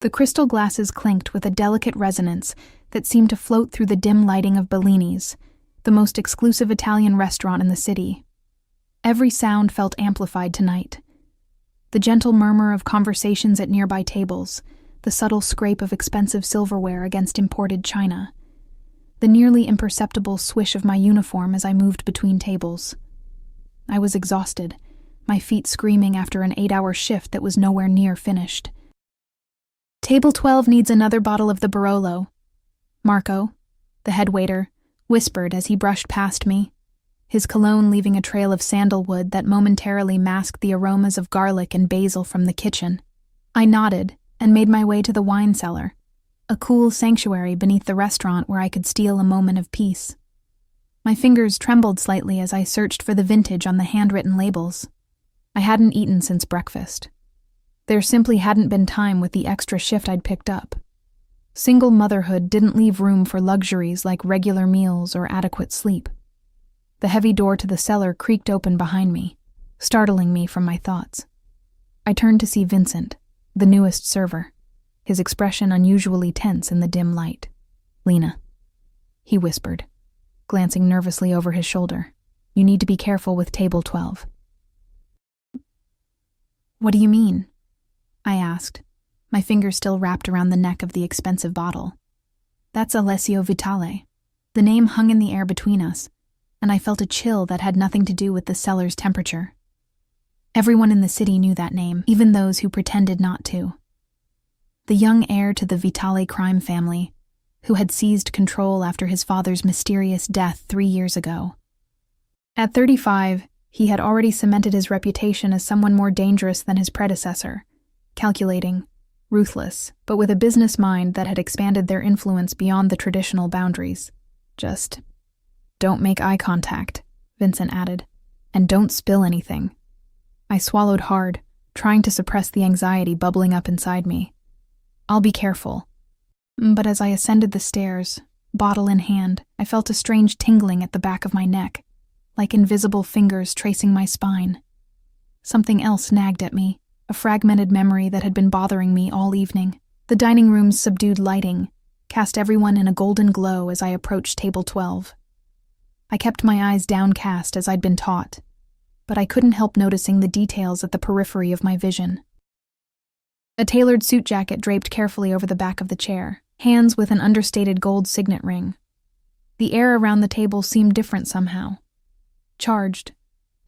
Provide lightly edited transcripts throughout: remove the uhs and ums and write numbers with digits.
The crystal glasses clinked with a delicate resonance that seemed to float through the dim lighting of Bellini's, the most exclusive Italian restaurant in the city. Every sound felt amplified tonight. The gentle murmur of conversations at nearby tables, the subtle scrape of expensive silverware against imported china, the nearly imperceptible swish of my uniform as I moved between tables. I was exhausted, my feet screaming after an 8-hour shift that was nowhere near finished. "Table 12 needs another bottle of the Barolo," Marco, the head waiter, whispered as he brushed past me, his cologne leaving a trail of sandalwood that momentarily masked the aromas of garlic and basil from the kitchen. I nodded and made my way to the wine cellar, a cool sanctuary beneath the restaurant where I could steal a moment of peace. My fingers trembled slightly as I searched for the vintage on the handwritten labels. I hadn't eaten since breakfast. There simply hadn't been time with the extra shift I'd picked up. Single motherhood didn't leave room for luxuries like regular meals or adequate sleep. The heavy door to the cellar creaked open behind me, startling me from my thoughts. I turned to see Vincent, the newest server, his expression unusually tense in the dim light. "Lena," he whispered, glancing nervously over his shoulder. "You need to be careful with table 12. "What do you mean?" I asked, my fingers still wrapped around the neck of the expensive bottle. "That's Alessio Vitale." The name hung in the air between us, and I felt a chill that had nothing to do with the cellar's temperature. Everyone in the city knew that name, even those who pretended not to. The young heir to the Vitale crime family, who had seized control after his father's mysterious death 3 years ago. At 35, he had already cemented his reputation as someone more dangerous than his predecessor, calculating, ruthless, but with a business mind that had expanded their influence beyond the traditional boundaries. "Just don't make eye contact," Vincent added, "and don't spill anything." I swallowed hard, trying to suppress the anxiety bubbling up inside me. "I'll be careful." But as I ascended the stairs, bottle in hand, I felt a strange tingling at the back of my neck, like invisible fingers tracing my spine. Something else nagged at me, a fragmented memory that had been bothering me all evening. The dining room's subdued lighting cast everyone in a golden glow as I approached table 12. I kept my eyes downcast as I'd been taught, but I couldn't help noticing the details at the periphery of my vision. A tailored suit jacket draped carefully over the back of the chair, hands with an understated gold signet ring. The air around the table seemed different somehow, charged,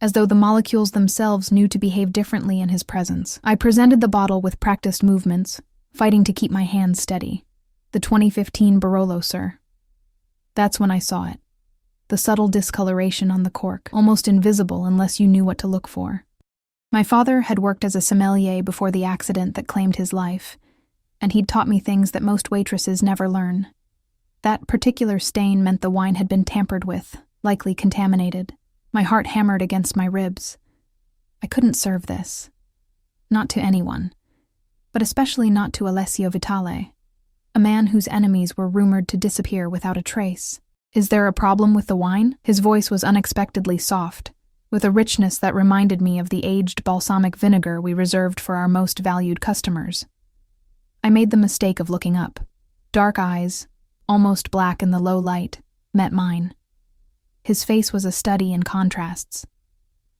as though the molecules themselves knew to behave differently in his presence. I presented the bottle with practiced movements, fighting to keep my hands steady. "The 2015 Barolo, sir." That's when I saw it. The subtle discoloration on the cork, almost invisible unless you knew what to look for. My father had worked as a sommelier before the accident that claimed his life, and he'd taught me things that most waitresses never learn. That particular stain meant the wine had been tampered with, likely contaminated. My heart hammered against my ribs. I couldn't serve this. Not to anyone, but especially not to Alessio Vitale, a man whose enemies were rumored to disappear without a trace. "Is there a problem with the wine?" His voice was unexpectedly soft, with a richness that reminded me of the aged balsamic vinegar we reserved for our most valued customers. I made the mistake of looking up. Dark eyes, almost black in the low light, met mine. His face was a study in contrasts.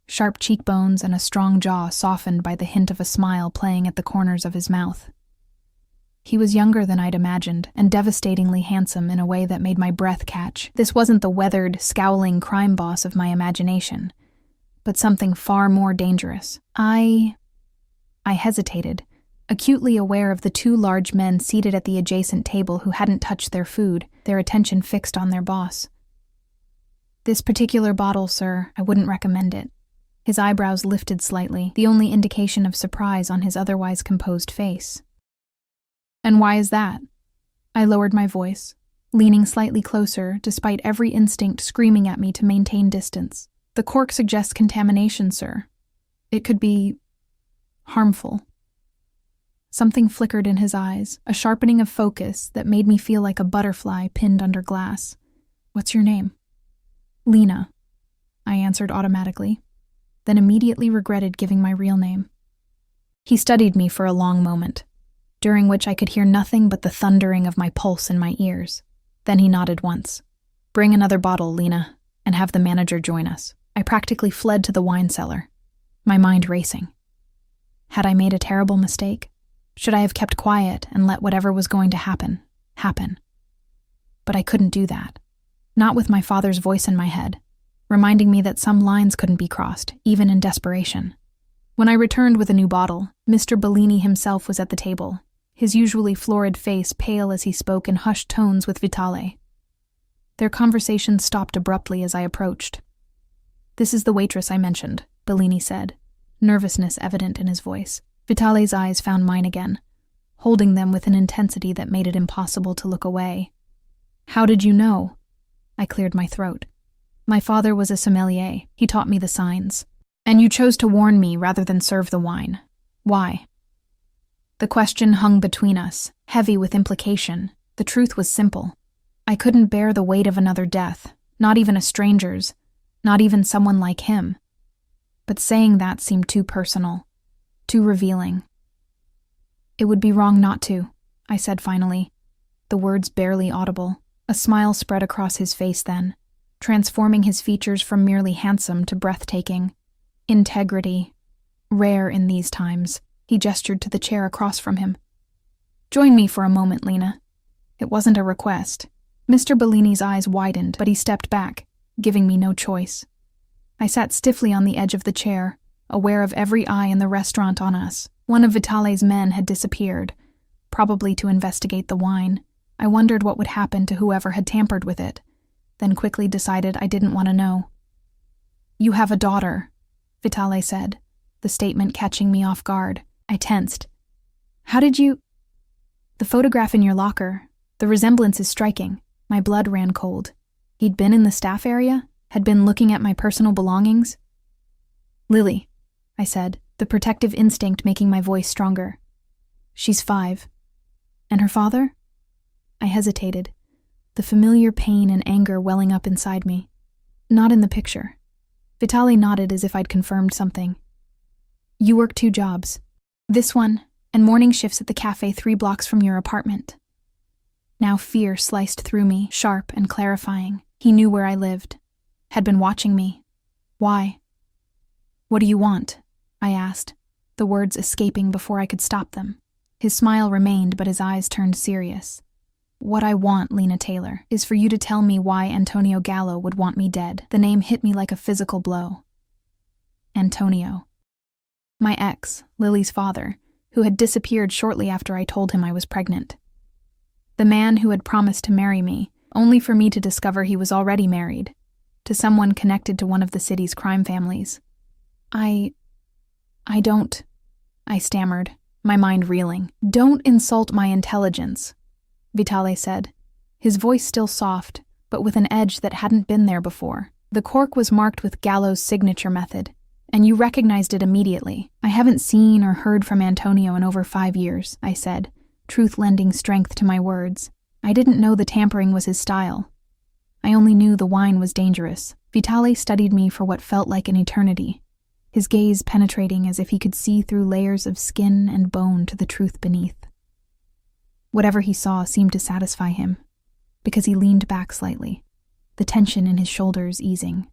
Sharp cheekbones and a strong jaw softened by the hint of a smile playing at the corners of his mouth. He was younger than I'd imagined, and devastatingly handsome in a way that made my breath catch. This wasn't the weathered, scowling crime boss of my imagination, but something far more dangerous. I hesitated, acutely aware of the 2 large men seated at the adjacent table who hadn't touched their food, their attention fixed on their boss. "This particular bottle, sir, I wouldn't recommend it." His eyebrows lifted slightly, the only indication of surprise on his otherwise composed face. "And why is that?" I lowered my voice, leaning slightly closer despite every instinct screaming at me to maintain distance. "The cork suggests contamination, sir. It could be harmful." Something flickered in his eyes, a sharpening of focus that made me feel like a butterfly pinned under glass. "What's your name?" "Lena," I answered automatically, then immediately regretted giving my real name. He studied me for a long moment, during which I could hear nothing but the thundering of my pulse in my ears. Then he nodded once. "Bring another bottle, Lena, and have the manager join us." I practically fled to the wine cellar, my mind racing. Had I made a terrible mistake? Should I have kept quiet and let whatever was going to happen? But I couldn't do that. Not with my father's voice in my head, reminding me that some lines couldn't be crossed, even in desperation. When I returned with a new bottle, Mr. Bellini himself was at the table, his usually florid face pale as he spoke in hushed tones with Vitale. Their conversation stopped abruptly as I approached. "This is the waitress I mentioned," Bellini said, nervousness evident in his voice. Vitale's eyes found mine again, holding them with an intensity that made it impossible to look away. "How did you know?" I cleared my throat. "My father was a sommelier. He taught me the signs. And you chose to warn me rather than serve the wine. Why?" The question hung between us, heavy with implication. The truth was simple. I couldn't bear the weight of another death, not even a stranger's, not even someone like him. But saying that seemed too personal, too revealing. "It would be wrong not to," I said finally, the words barely audible. A smile spread across his face then, transforming his features from merely handsome to breathtaking. Integrity, rare in these times. He gestured to the chair across from him. "Join me for a moment, Lena." It wasn't a request. Mr. Bellini's eyes widened, but he stepped back, giving me no choice. I sat stiffly on the edge of the chair, aware of every eye in the restaurant on us. One of Vitale's men had disappeared, probably to investigate the wine. I wondered what would happen to whoever had tampered with it, then quickly decided I didn't want to know. "You have a daughter," Vitale said, the statement catching me off guard. I tensed. "How did you—" "The photograph in your locker. The resemblance is striking." My blood ran cold. He'd been in the staff area? Had been looking at my personal belongings? "Lily," I said, the protective instinct making my voice stronger. "She's 5. And her father?" I hesitated, the familiar pain and anger welling up inside me. "Not in the picture." Vitale nodded as if I'd confirmed something. "You work 2 jobs. This one, and morning shifts at the cafe 3 blocks from your apartment." Now fear sliced through me, sharp and clarifying. He knew where I lived. Had been watching me. Why? "What do you want?" I asked, the words escaping before I could stop them. His smile remained, but his eyes turned serious. "What I want, Lena Taylor, is for you to tell me why Antonio Gallo would want me dead." The name hit me like a physical blow. Antonio. My ex, Lily's father, who had disappeared shortly after I told him I was pregnant. The man who had promised to marry me, only for me to discover he was already married, to someone connected to one of the city's crime families. I don't, I stammered, my mind reeling. "Don't insult my intelligence," Vitale said, his voice still soft, but with an edge that hadn't been there before. "The cork was marked with Gallo's signature method, and you recognized it immediately." "I haven't seen or heard from Antonio in over 5 years," I said, truth lending strength to my words. I didn't know the tampering was his style. I only knew the wine was dangerous. Vitale studied me for what felt like an eternity, his gaze penetrating as if he could see through layers of skin and bone to the truth beneath. Whatever he saw seemed to satisfy him, because he leaned back slightly, the tension in his shoulders easing.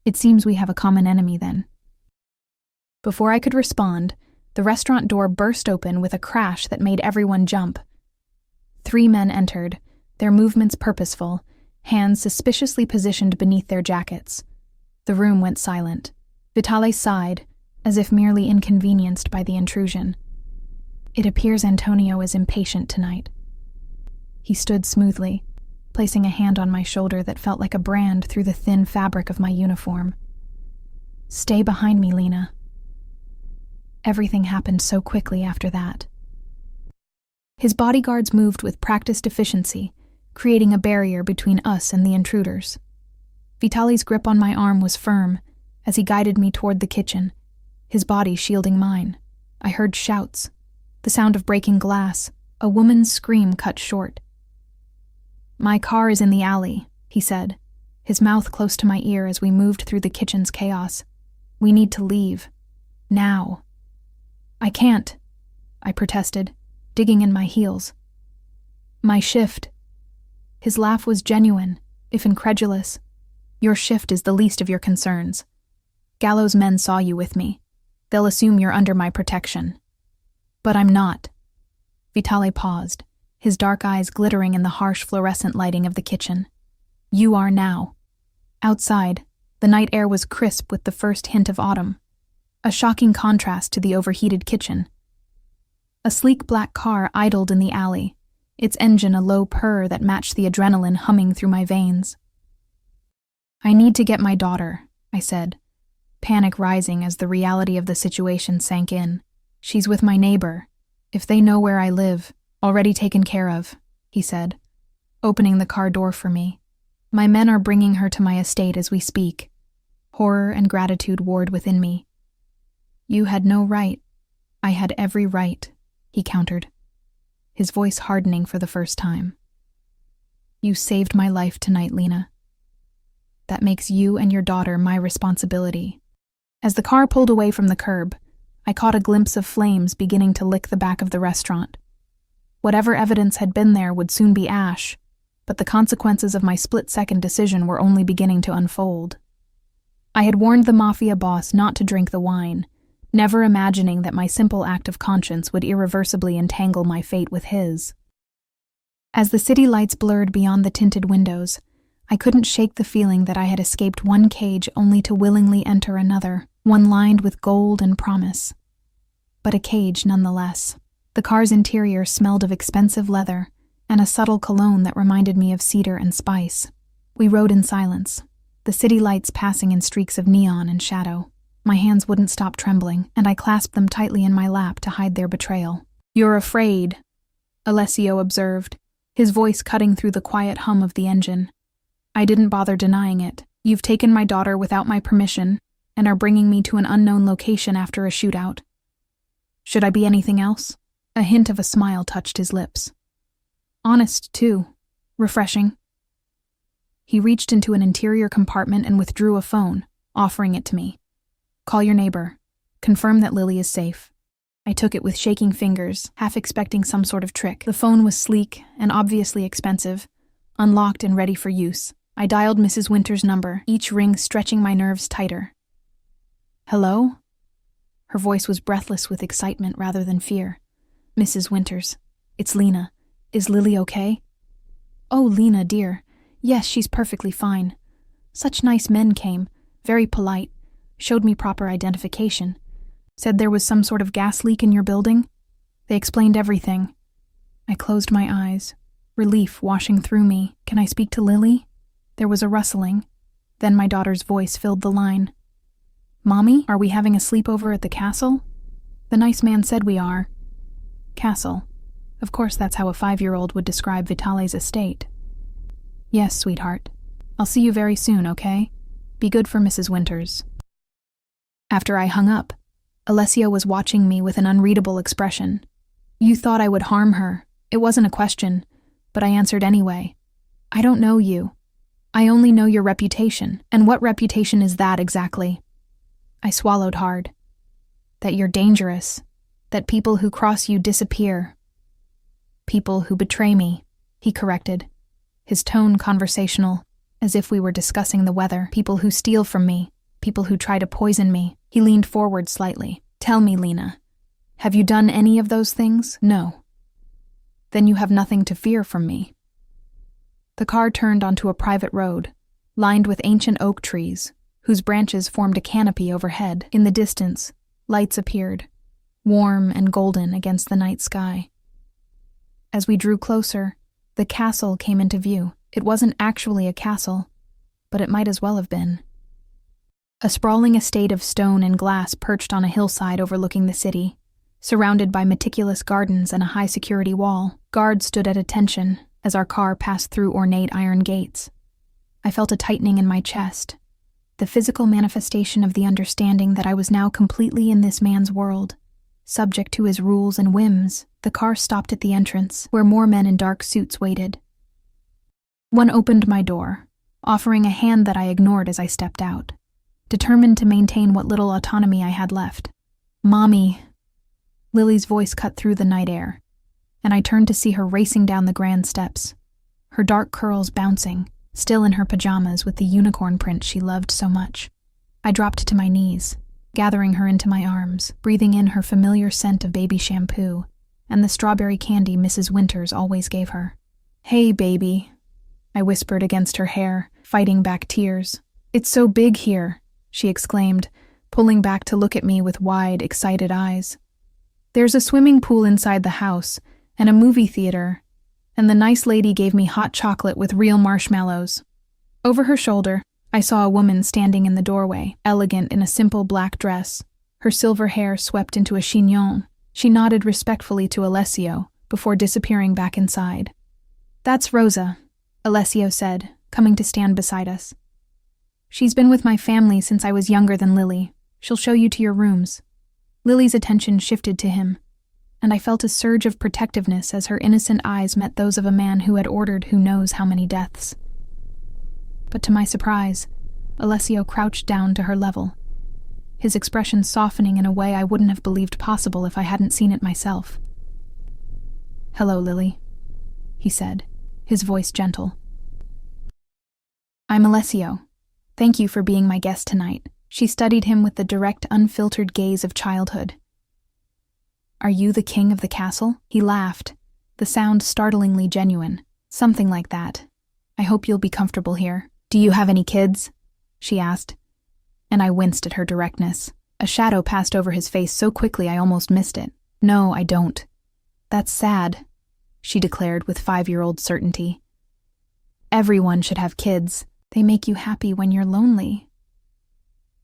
"It seems we have a common enemy, then." Before I could respond, the restaurant door burst open with a crash that made everyone jump. 3 men entered, their movements purposeful, hands suspiciously positioned beneath their jackets. The room went silent. Vitale sighed, as if merely inconvenienced by the intrusion. "It appears Antonio is impatient tonight." He stood smoothly, placing a hand on my shoulder that felt like a brand through the thin fabric of my uniform. "Stay behind me, Lena." Everything happened so quickly after that. His bodyguards moved with practiced efficiency, creating a barrier between us and the intruders. Vitale's grip on my arm was firm as he guided me toward the kitchen, his body shielding mine. I heard shouts, the sound of breaking glass, a woman's scream cut short. "My car is in the alley," he said, his mouth close to my ear as we moved through the kitchen's chaos. "We need to leave. Now." "I can't," I protested, digging in my heels. My shift. His laugh was genuine, if incredulous. Your shift is the least of your concerns. Gallows men saw you with me. They'll assume you're under my protection. But I'm not. Vitale paused, his dark eyes glittering in the harsh fluorescent lighting of the kitchen. You are now. Outside, the night air was crisp with the first hint of autumn, a shocking contrast to the overheated kitchen. A sleek black car idled in the alley, its engine a low purr that matched the adrenaline humming through my veins. I need to get my daughter, I said, panic rising as the reality of the situation sank in. She's with my neighbor. If they know where I live, already taken care of, he said, opening the car door for me. My men are bringing her to my estate as we speak. Horror and gratitude warred within me. You had no right. I had every right, he countered, his voice hardening for the first time. You saved my life tonight, Lena. That makes you and your daughter my responsibility. As the car pulled away from the curb, I caught a glimpse of flames beginning to lick the back of the restaurant. Whatever evidence had been there would soon be ash, but the consequences of my split-second decision were only beginning to unfold. I had warned the Mafia boss not to drink the wine, never imagining that my simple act of conscience would irreversibly entangle my fate with his. As the city lights blurred beyond the tinted windows, I couldn't shake the feeling that I had escaped one cage only to willingly enter another, one lined with gold and promise. But a cage nonetheless. The car's interior smelled of expensive leather and a subtle cologne that reminded me of cedar and spice. We rode in silence, the city lights passing in streaks of neon and shadow. My hands wouldn't stop trembling, and I clasped them tightly in my lap to hide their betrayal. You're afraid, Alessio observed, his voice cutting through the quiet hum of the engine. I didn't bother denying it. You've taken my daughter without my permission and are bringing me to an unknown location after a shootout. Should I be anything else? A hint of a smile touched his lips. Honest, too. Refreshing. He reached into an interior compartment and withdrew a phone, offering it to me. Call your neighbor. Confirm that Lily is safe. I took it with shaking fingers, half expecting some sort of trick. The phone was sleek and obviously expensive, unlocked and ready for use. I dialed Mrs. Winter's number, each ring stretching my nerves tighter. Hello? Her voice was breathless with excitement rather than fear. Mrs. Winters, it's Lena. Is Lily okay? Oh, Lena, dear. Yes, she's perfectly fine. Such nice men came, very polite, showed me proper identification. Said there was some sort of gas leak in your building. They explained everything. I closed my eyes, relief washing through me. Can I speak to Lily? There was a rustling. Then my daughter's voice filled the line. Mommy, are we having a sleepover at the castle? The nice man said we are. Castle. Of course that's how a 5-year-old would describe Vitale's estate. Yes, sweetheart. I'll see you very soon, okay? Be good for Mrs. Winters. After I hung up, Alessio was watching me with an unreadable expression. You thought I would harm her. It wasn't a question, but I answered anyway. I don't know you. I only know your reputation, and what reputation is that exactly? I swallowed hard. That you're dangerous, that people who cross you disappear. People who betray me, he corrected, his tone conversational, as if we were discussing the weather. People who steal from me, people who try to poison me. He leaned forward slightly. Tell me, Lena, have you done any of those things? No. Then you have nothing to fear from me. The car turned onto a private road, lined with ancient oak trees, whose branches formed a canopy overhead. In the distance, lights appeared, warm and golden against the night sky. As we drew closer, the castle came into view. It wasn't actually a castle, but it might as well have been. A sprawling estate of stone and glass perched on a hillside overlooking the city, surrounded by meticulous gardens and a high-security wall. Guards stood at attention as our car passed through ornate iron gates. I felt a tightening in my chest, the physical manifestation of the understanding that I was now completely in this man's world, subject to his rules and whims. The car stopped at the entrance, where more men in dark suits waited. One opened my door, offering a hand that I ignored as I stepped out, determined to maintain what little autonomy I had left. Mommy. Lily's voice cut through the night air. and I turned to see her racing down the grand steps, her dark curls bouncing, still in her pajamas with the unicorn print she loved so much. I dropped to my knees, gathering her into my arms, breathing in her familiar scent of baby shampoo and the strawberry candy Mrs. Winters always gave her. "Hey, baby," I whispered against her hair, fighting back tears. "It's so big here," she exclaimed, pulling back to look at me with wide, excited eyes. "There's a swimming pool inside the house, and a movie theater, and the nice lady gave me hot chocolate with real marshmallows." Over her shoulder, I saw a woman standing in the doorway, elegant in a simple black dress, her silver hair swept into a chignon. She nodded respectfully to Alessio before disappearing back inside. "That's Rosa," Alessio said, coming to stand beside us. "She's been with my family since I was younger than Lily. She'll show you to your rooms." Lily's attention shifted to him, and I felt a surge of protectiveness as her innocent eyes met those of a man who had ordered who knows how many deaths. But to my surprise, Alessio crouched down to her level, his expression softening in a way I wouldn't have believed possible if I hadn't seen it myself. "Hello, Lily," he said, his voice gentle. "I'm Alessio. Thank you for being my guest tonight." She studied him with the direct, unfiltered gaze of childhood. "Are you the king of the castle?" He laughed, the sound startlingly genuine. "Something like that. I hope you'll be comfortable here." "Do you have any kids?" she asked, and I winced at her directness. A shadow passed over his face so quickly I almost missed it. "No, I don't." "That's sad," she declared with 5-year-old certainty. "Everyone should have kids. They make you happy when you're lonely."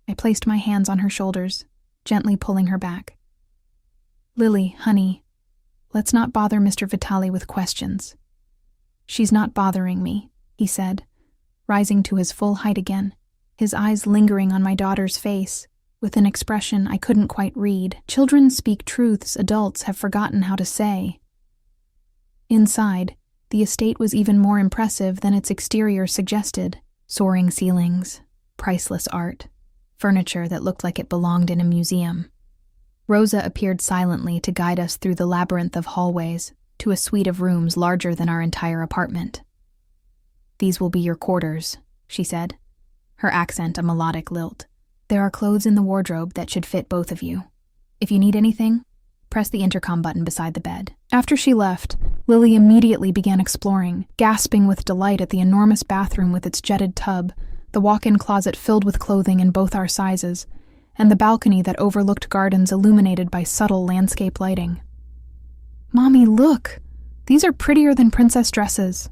I placed my hands on her shoulders, gently pulling her back. "Lily, honey, let's not bother Mr. Vitale with questions." "She's not bothering me," he said, rising to his full height again, his eyes lingering on my daughter's face, with an expression I couldn't quite read. Children speak truths adults have forgotten how to say. Inside, the estate was even more impressive than its exterior suggested. Soaring ceilings, priceless art, furniture that looked like it belonged in a museum. Rosa appeared silently to guide us through the labyrinth of hallways to a suite of rooms larger than our entire apartment. "These will be your quarters," she said, her accent a melodic lilt. "There are clothes in the wardrobe that should fit both of you. If you need anything, press the intercom button beside the bed." After she left, Lily immediately began exploring, gasping with delight at the enormous bathroom with its jetted tub, the walk-in closet filled with clothing in both our sizes, and the balcony that overlooked gardens illuminated by subtle landscape lighting. "Mommy, look! These are prettier than princess dresses."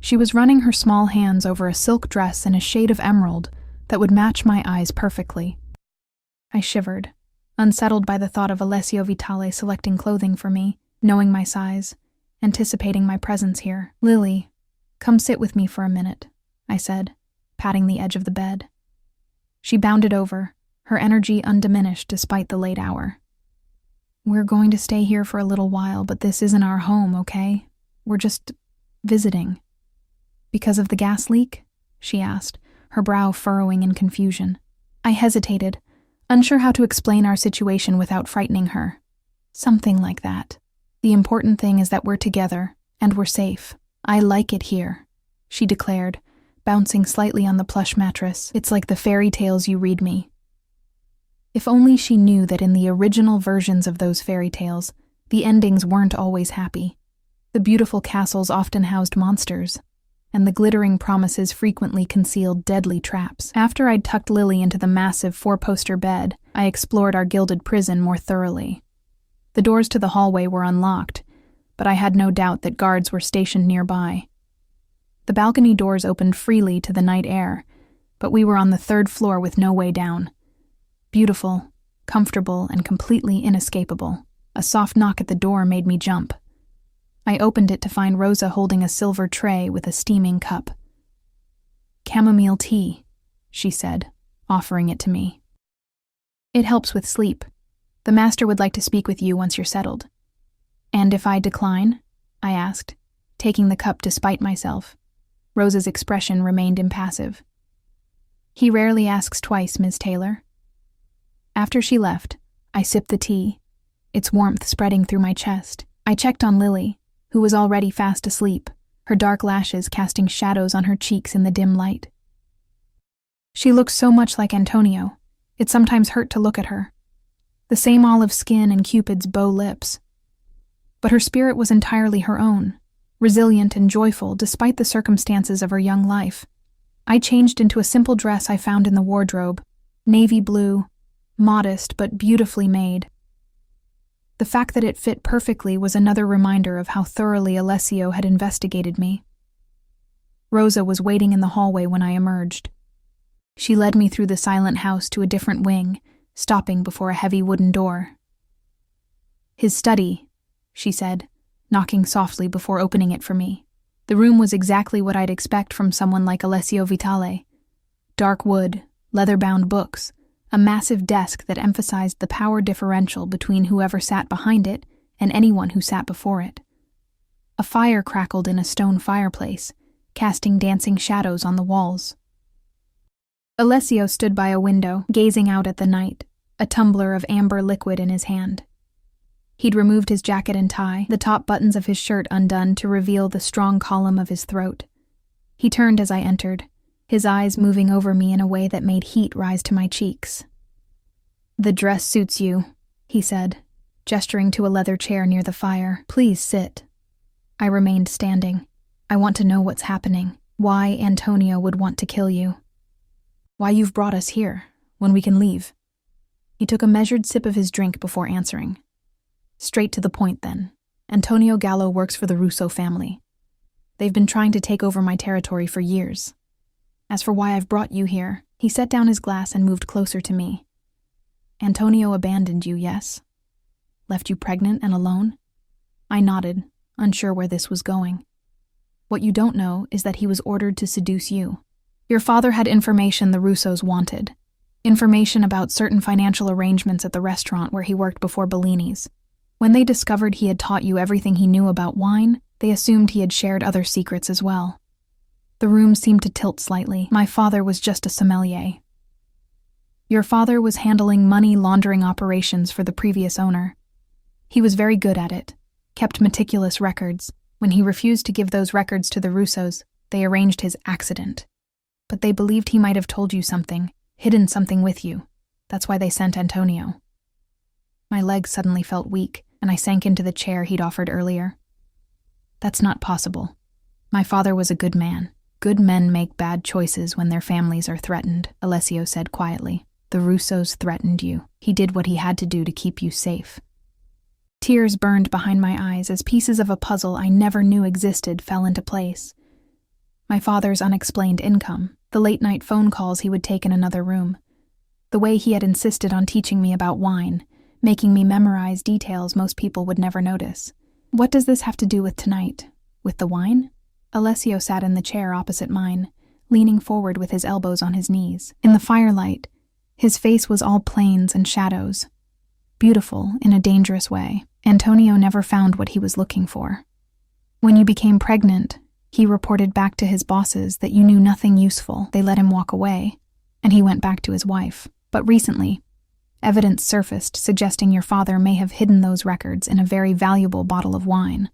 She was running her small hands over a silk dress in a shade of emerald that would match my eyes perfectly. I shivered, unsettled by the thought of Alessio Vitale selecting clothing for me, knowing my size, anticipating my presence here. "Lily, come sit with me for a minute," I said, patting the edge of the bed. She bounded over, her energy undiminished despite the late hour. "We're going to stay here for a little while, but this isn't our home, okay? We're just visiting." "Because of the gas leak?" she asked, her brow furrowing in confusion. I hesitated, unsure how to explain our situation without frightening her. "Something like that. The important thing is that we're together, and we're safe. I like it here," she declared, bouncing slightly on the plush mattress. "It's like the fairy tales you read me." If only she knew that in the original versions of those fairy tales, the endings weren't always happy. The beautiful castles often housed monsters, and the glittering promises frequently concealed deadly traps. After I'd tucked Lily into the massive 4-poster bed, I explored our gilded prison more thoroughly. The doors to the hallway were unlocked, but I had no doubt that guards were stationed nearby. The balcony doors opened freely to the night air, but we were on the 3rd floor with no way down. Beautiful, comfortable, and completely inescapable. A soft knock at the door made me jump. I opened it to find Rosa holding a silver tray with a steaming cup. "Chamomile tea," she said, offering it to me. "It helps with sleep. The master would like to speak with you once you're settled." "And if I decline?" I asked, taking the cup despite myself. Rosa's expression remained impassive. "He rarely asks twice, Ms. Taylor." After she left, I sipped the tea, its warmth spreading through my chest, I checked on Lily, who was already fast asleep, her dark lashes casting shadows on her cheeks in the dim light. She looked so much like Antonio, it sometimes hurt to look at her. The same olive skin and Cupid's bow lips. But her spirit was entirely her own, resilient and joyful despite the circumstances of her young life. I changed into a simple dress I found in the wardrobe, navy blue, modest but beautifully made. The fact that it fit perfectly was another reminder of how thoroughly Alessio had investigated me. Rosa was waiting in the hallway when I emerged. She led me through the silent house to a different wing, stopping before a heavy wooden door. "His study," she said, knocking softly before opening it for me. The room was exactly what I'd expect from someone like Alessio Vitale. Dark wood, leather-bound books, a massive desk that emphasized the power differential between whoever sat behind it and anyone who sat before it. A fire crackled in a stone fireplace, casting dancing shadows on the walls. Alessio stood by a window, gazing out at the night, a tumbler of amber liquid in his hand. He'd removed his jacket and tie, the top buttons of his shirt undone to reveal the strong column of his throat. He turned as I entered, his eyes moving over me in a way that made heat rise to my cheeks. "The dress suits you," he said, gesturing to a leather chair near the fire. "Please sit." I remained standing. "I want to know what's happening, why Antonio would want to kill you. Why you've brought us here, when we can leave." He took a measured sip of his drink before answering. "Straight to the point, then. Antonio Gallo works for the Russo family. They've been trying to take over my territory for years. As for why I've brought you here," he set down his glass and moved closer to me. "Antonio abandoned you, yes? Left you pregnant and alone?" I nodded, unsure where this was going. "What you don't know is that he was ordered to seduce you. Your father had information the Russos wanted. Information about certain financial arrangements at the restaurant where he worked before Bellini's. When they discovered he had taught you everything he knew about wine, they assumed he had shared other secrets as well." The room seemed to tilt slightly. "My father was just a sommelier." "Your father was handling money laundering operations for the previous owner. He was very good at it, kept meticulous records. When he refused to give those records to the Russos, they arranged his accident. But they believed he might have told you something, hidden something with you. That's why they sent Antonio." My legs suddenly felt weak, and I sank into the chair he'd offered earlier. "That's not possible. My father was a good man. Good men make bad choices when their families are threatened," Alessio said quietly. "The Russos threatened you. He did what he had to do to keep you safe." Tears burned behind my eyes as pieces of a puzzle I never knew existed fell into place. My father's unexplained income, the late-night phone calls he would take in another room, the way he had insisted on teaching me about wine, making me memorize details most people would never notice. What does this have to do with tonight? With the wine? Alessio sat in the chair opposite mine, leaning forward with his elbows on his knees. In the firelight, his face was all plains and shadows. Beautiful in a dangerous way. Antonio never found what he was looking for. When you became pregnant, he reported back to his bosses that you knew nothing useful. They let him walk away, and he went back to his wife. But recently, evidence surfaced suggesting your father may have hidden those records in a very valuable bottle of wine.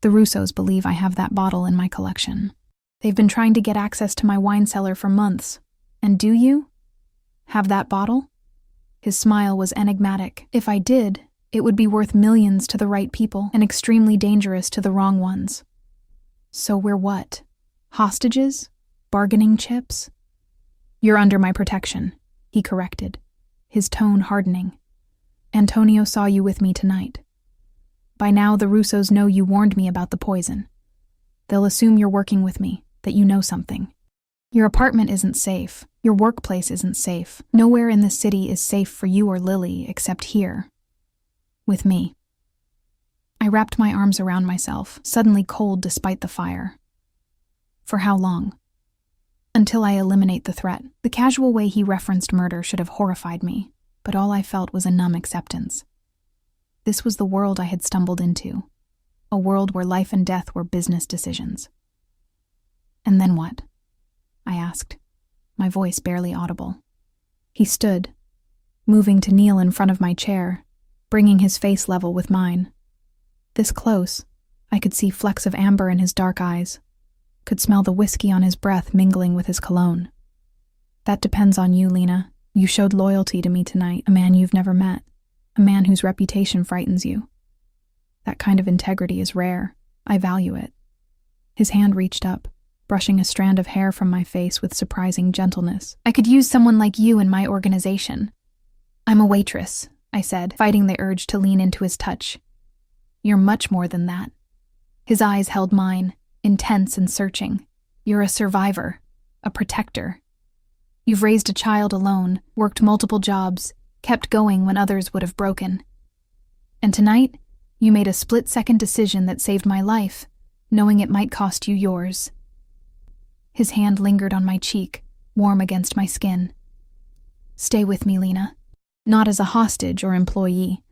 The Russos believe I have that bottle in my collection. They've been trying to get access to my wine cellar for months. And do you have that bottle? His smile was enigmatic. If I did, it would be worth millions to the right people and extremely dangerous to the wrong ones. So we're what? Hostages? Bargaining chips? You're under my protection, he corrected, his tone hardening. Antonio saw you with me tonight. By now, the Russos know you warned me about the poison. They'll assume you're working with me, that you know something. Your apartment isn't safe. Your workplace isn't safe. Nowhere in the city is safe for you or Lily except here. With me. I wrapped my arms around myself, suddenly cold despite the fire. For how long? Until I eliminate the threat. The casual way he referenced murder should have horrified me, but all I felt was a numb acceptance. This was the world I had stumbled into, a world where life and death were business decisions. And then what? I asked, my voice barely audible. He stood, moving to kneel in front of my chair, bringing his face level with mine. This close, I could see flecks of amber in his dark eyes, could smell the whiskey on his breath mingling with his cologne. That depends on you, Lena. You showed loyalty to me tonight, a man you've never met, a man whose reputation frightens you. That kind of integrity is rare. I value it. His hand reached up, brushing a strand of hair from my face with surprising gentleness. I could use someone like you in my organization. I'm a waitress, I said, fighting the urge to lean into his touch. You're much more than that. His eyes held mine, intense and searching. You're a survivor, a protector. You've raised a child alone, worked multiple jobs, kept going when others would have broken. And tonight, you made a split-second decision that saved my life, knowing it might cost you yours. His hand lingered on my cheek, warm against my skin. Stay with me, Lena. Not as a hostage or employee.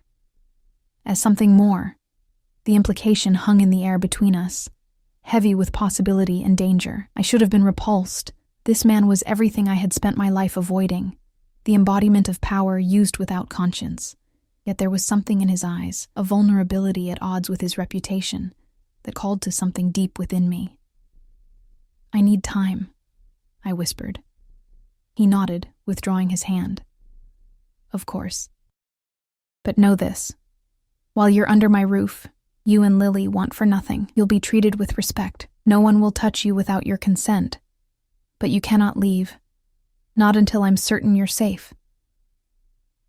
As something more. The implication hung in the air between us, heavy with possibility and danger. I should have been repulsed. This man was everything I had spent my life avoiding, the embodiment of power used without conscience. Yet there was something in his eyes, a vulnerability at odds with his reputation, that called to something deep within me. I need time, I whispered. He nodded, withdrawing his hand. Of course. But know this. While you're under my roof, you and Lily want for nothing. You'll be treated with respect. No one will touch you without your consent. But you cannot leave. Not until I'm certain you're safe.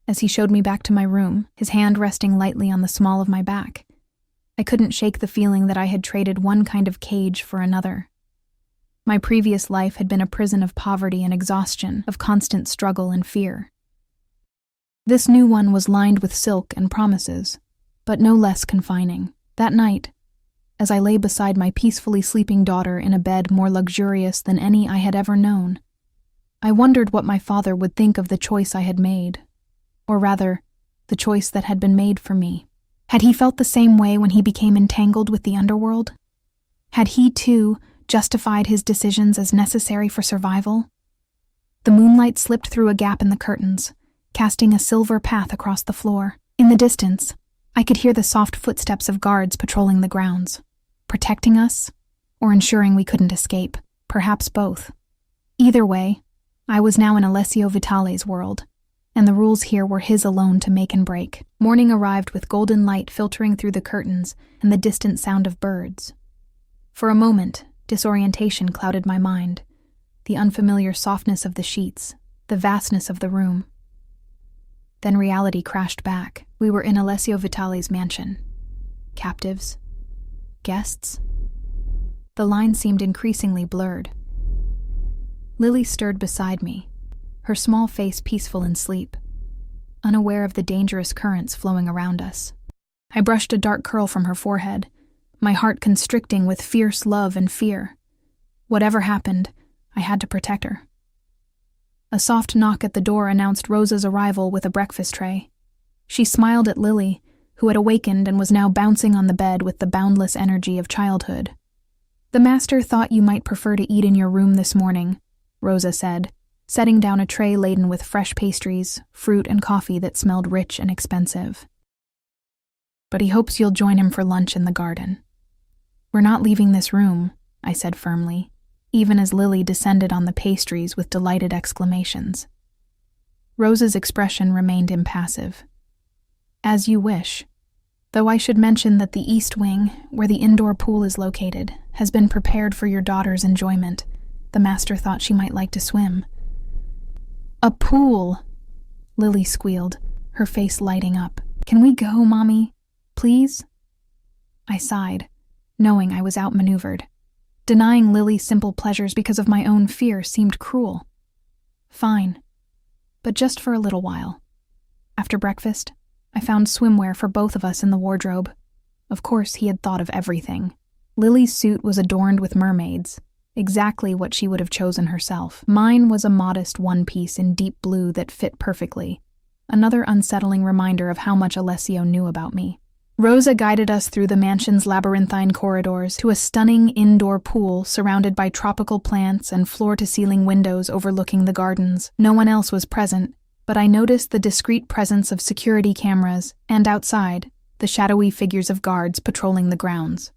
As he showed me back to my room, his hand resting lightly on the small of my back, I couldn't shake the feeling that I had traded one kind of cage for another. My previous life had been a prison of poverty and exhaustion, of constant struggle and fear. This new one was lined with silk and promises, but no less confining. That night, as I lay beside my peacefully sleeping daughter in a bed more luxurious than any I had ever known, I wondered what my father would think of the choice I had made, or rather, the choice that had been made for me. Had he felt the same way when he became entangled with the underworld? Had he, too, justified his decisions as necessary for survival? The moonlight slipped through a gap in the curtains, casting a silver path across the floor. In the distance, I could hear the soft footsteps of guards patrolling the grounds, protecting us, or ensuring we couldn't escape, perhaps both. Either way, I was now in Alessio Vitale's world, and the rules here were his alone to make and break. Morning arrived with golden light filtering through the curtains and the distant sound of birds. For a moment, disorientation clouded my mind, the unfamiliar softness of the sheets, the vastness of the room. Then reality crashed back. We were in Alessio Vitale's mansion. Captives? Guests? The line seemed increasingly blurred. Lily stirred beside me, her small face peaceful in sleep, unaware of the dangerous currents flowing around us. I brushed a dark curl from her forehead, my heart constricting with fierce love and fear. Whatever happened, I had to protect her. A soft knock at the door announced Rosa's arrival with a breakfast tray. She smiled at Lily, who had awakened and was now bouncing on the bed with the boundless energy of childhood. "The master thought you might prefer to eat in your room this morning," Rosa said, setting down a tray laden with fresh pastries, fruit, and coffee that smelled rich and expensive. "But he hopes you'll join him for lunch in the garden." "We're not leaving this room," I said firmly, even as Lily descended on the pastries with delighted exclamations. Rosa's expression remained impassive. "As you wish. Though I should mention that the east wing, where the indoor pool is located, has been prepared for your daughter's enjoyment. The master thought she might like to swim." "A pool!" Lily squealed, her face lighting up. "Can we go, Mommy? Please?" I sighed, knowing I was outmaneuvered. Denying Lily simple pleasures because of my own fear seemed cruel. Fine. But just for a little while. After breakfast, I found swimwear for both of us in the wardrobe. Of course, he had thought of everything. Lily's suit was adorned with mermaids, exactly what she would have chosen herself. Mine was a modest one-piece in deep blue that fit perfectly, another unsettling reminder of how much Alessio knew about me. Rosa guided us through the mansion's labyrinthine corridors to a stunning indoor pool surrounded by tropical plants and floor-to-ceiling windows overlooking the gardens. No one else was present, but I noticed the discreet presence of security cameras, and outside, the shadowy figures of guards patrolling the grounds.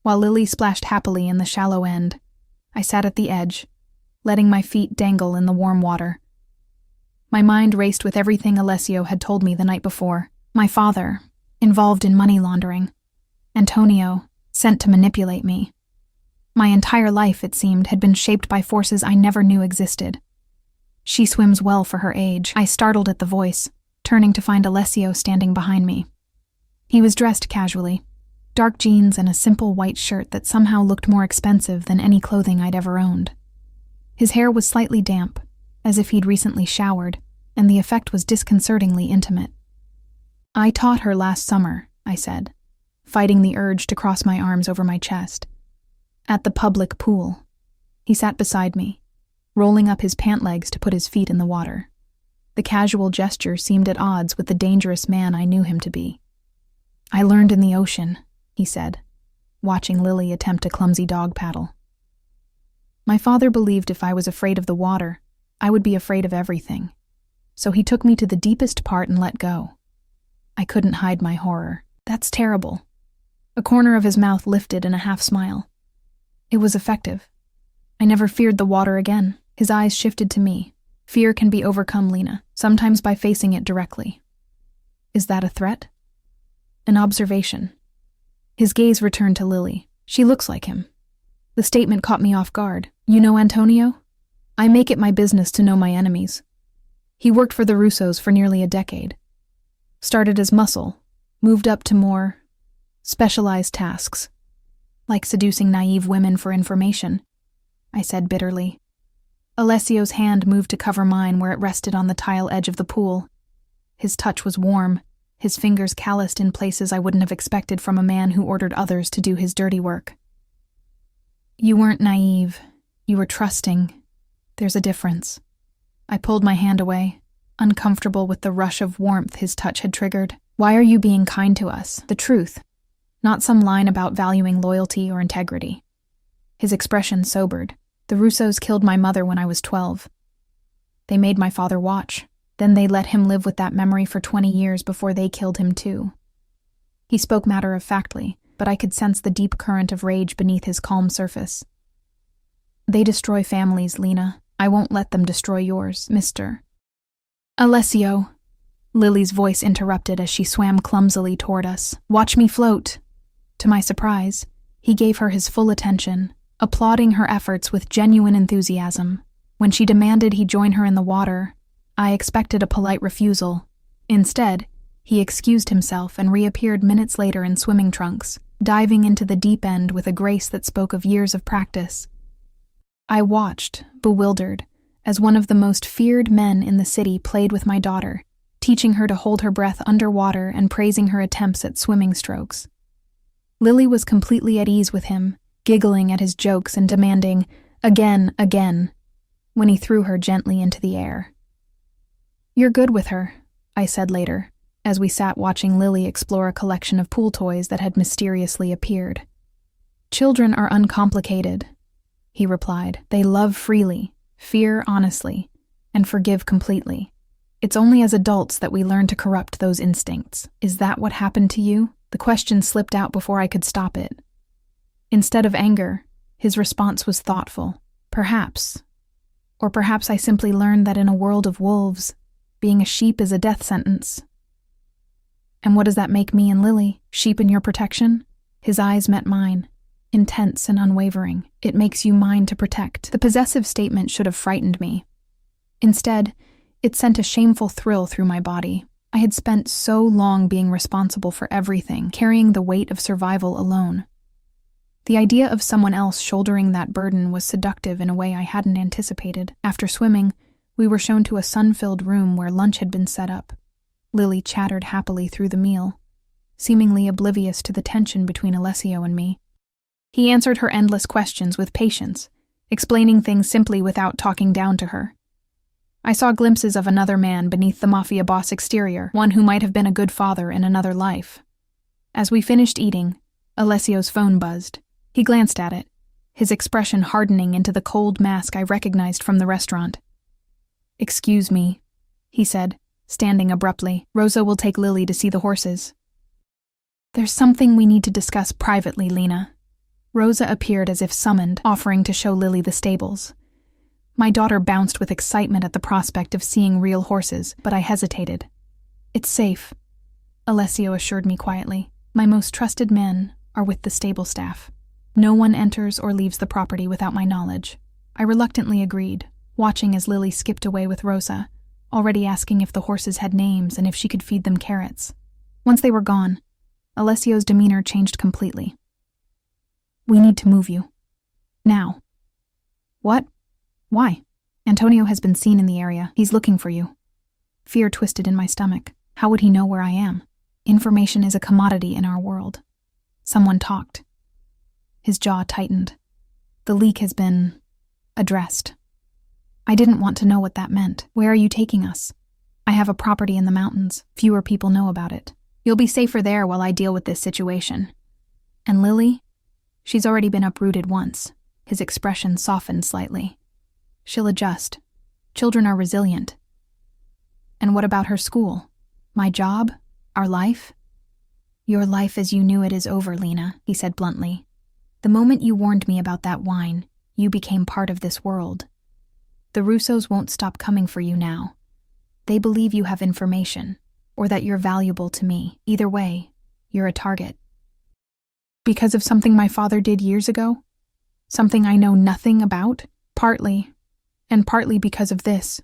While Lily splashed happily in the shallow end, I sat at the edge, letting my feet dangle in the warm water. My mind raced with everything Alessio had told me the night before. My father, involved in money laundering. Antonio, sent to manipulate me. My entire life, it seemed, had been shaped by forces I never knew existed. "She swims well for her age," I startled at the voice, turning to find Alessio standing behind me. He was dressed casually, dark jeans and a simple white shirt that somehow looked more expensive than any clothing I'd ever owned. His hair was slightly damp, as if he'd recently showered, and the effect was disconcertingly intimate. "I taught her last summer," I said, fighting the urge to cross my arms over my chest. "At the public pool." He sat beside me, rolling up his pant legs to put his feet in the water. The casual gesture seemed at odds with the dangerous man I knew him to be. "I learned in the ocean," he said, watching Lily attempt a clumsy dog paddle. My father believed if I was afraid of the water, I would be afraid of everything. So he took me to the deepest part and let go. I couldn't hide my horror. "That's terrible." A corner of his mouth lifted in a half-smile. It was effective. I never feared the water again. His eyes shifted to me. "Fear can be overcome, Lena, sometimes by facing it directly." "Is that a threat?" "An observation." His gaze returned to Lily. "She looks like him." The statement caught me off guard. "You know Antonio?" "I make it my business to know my enemies." He worked for the Russos for nearly a decade. Started as muscle, moved up to more specialized tasks, like seducing naive women for information, I said bitterly. Alessio's hand moved to cover mine where it rested on the tile edge of the pool. His touch was warm, his fingers calloused in places I wouldn't have expected from a man who ordered others to do his dirty work. "You weren't naive. You were trusting. There's a difference." I pulled my hand away, uncomfortable with the rush of warmth his touch had triggered. "Why are you being kind to us? The truth. Not some line about valuing loyalty or integrity." His expression sobered. "The Russos killed my mother when I was 12. They made my father watch. Then they let him live with that memory for 20 years before they killed him too." He spoke matter-of-factly, but I could sense the deep current of rage beneath his calm surface. "They destroy families, Lena. I won't let them destroy yours, Mr. Alessio." Lily's voice interrupted as she swam clumsily toward us. "Watch me float." To my surprise, he gave her his full attention, applauding her efforts with genuine enthusiasm. When she demanded he join her in the water, I expected a polite refusal. Instead, he excused himself and reappeared minutes later in swimming trunks, diving into the deep end with a grace that spoke of years of practice. I watched, bewildered, as one of the most feared men in the city played with my daughter, teaching her to hold her breath underwater and praising her attempts at swimming strokes. Lily was completely at ease with him, giggling at his jokes and demanding, "Again, again," when he threw her gently into the air. "You're good with her," I said later, as we sat watching Lily explore a collection of pool toys that had mysteriously appeared. "Children are uncomplicated," he replied. "They love freely, fear honestly, and forgive completely. It's only as adults that we learn to corrupt those instincts." "Is that what happened to you?" The question slipped out before I could stop it. Instead of anger, his response was thoughtful. "Perhaps. Or perhaps I simply learned that in a world of wolves, being a sheep is a death sentence." "And what does that make me and Lily? Sheep in your protection?" His eyes met mine, intense and unwavering. "It makes you mine to protect." The possessive statement should have frightened me. Instead, it sent a shameful thrill through my body. I had spent so long being responsible for everything, carrying the weight of survival alone. The idea of someone else shouldering that burden was seductive in a way I hadn't anticipated. After swimming, we were shown to a sun-filled room where lunch had been set up. Lily chattered happily through the meal, seemingly oblivious to the tension between Alessio and me. He answered her endless questions with patience, explaining things simply without talking down to her. I saw glimpses of another man beneath the Mafia boss exterior, one who might have been a good father in another life. As we finished eating, Alessio's phone buzzed. He glanced at it, his expression hardening into the cold mask I recognized from the restaurant. "Excuse me," he said, standing abruptly. "Rosa will take Lily to see the horses." There's something we need to discuss privately, Lena. Rosa appeared as if summoned, offering to show Lily the stables. My daughter bounced with excitement at the prospect of seeing real horses, but I hesitated. It's safe, Alessio assured me quietly. My most trusted men are with the stable staff. No one enters or leaves the property without my knowledge. I reluctantly agreed, watching as Lily skipped away with Rosa, already asking if the horses had names and if she could feed them carrots. Once they were gone, Alessio's demeanor changed completely. We need to move you. Now. What? Why? Antonio has been seen in the area. He's looking for you. Fear twisted in my stomach. How would he know where I am? Information is a commodity in our world. Someone talked. His jaw tightened. The leak has been addressed. I didn't want to know what that meant. Where are you taking us? I have a property in the mountains. Fewer people know about it. You'll be safer there while I deal with this situation. And Lily? She's already been uprooted once. His expression softened slightly. She'll adjust. Children are resilient. And what about her school? My job? Our life? Your life as you knew it is over, Lena, he said bluntly. The moment you warned me about that wine, you became part of this world. The Russos won't stop coming for you now. They believe you have information, or that you're valuable to me. Either way, you're a target. Because of something my father did years ago? Something I know nothing about? Partly. And partly because of this.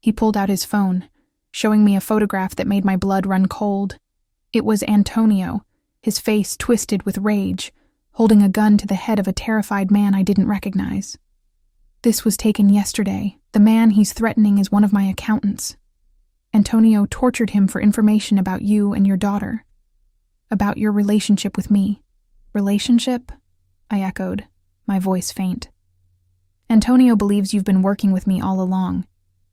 He pulled out his phone, showing me a photograph that made my blood run cold. It was Antonio, his face twisted with rage, holding a gun to the head of a terrified man I didn't recognize. This was taken yesterday. The man he's threatening is one of my accountants. Antonio tortured him for information about you and your daughter. About your relationship with me. Relationship? I echoed, my voice faint. Antonio believes you've been working with me all along,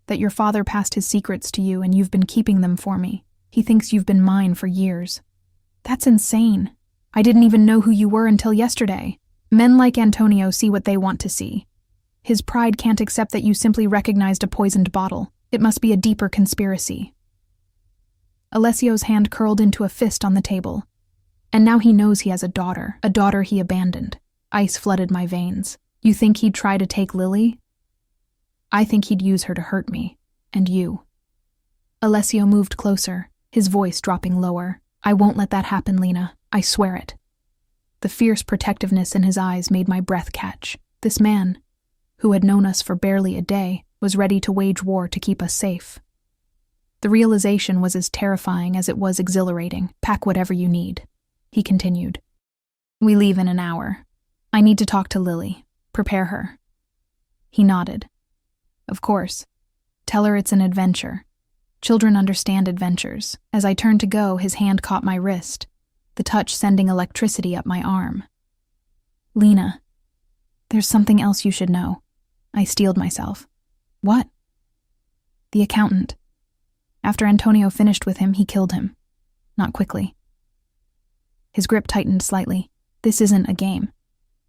that your father passed his secrets to you and you've been keeping them for me. He thinks you've been mine for years. That's insane. I didn't even know who you were until yesterday. Men like Antonio see what they want to see. His pride can't accept that you simply recognized a poisoned bottle. It must be a deeper conspiracy. Alessio's hand curled into a fist on the table. And now he knows he has a daughter he abandoned. Ice flooded my veins. You think he'd try to take Lily? I think he'd use her to hurt me. And you. Alessio moved closer, his voice dropping lower. I won't let that happen, Lena. I swear it. The fierce protectiveness in his eyes made my breath catch. This man, who had known us for barely a day, was ready to wage war to keep us safe. The realization was as terrifying as it was exhilarating. Pack whatever you need, he continued. We leave in an hour. I need to talk to Lily. Prepare her. He nodded. Of course. Tell her it's an adventure. Children understand adventures. As I turned to go, his hand caught my wrist, the touch sending electricity up my arm. Lena, there's something else you should know. I steeled myself. What? The accountant. After Antonio finished with him, he killed him. Not quickly. His grip tightened slightly. This isn't a game.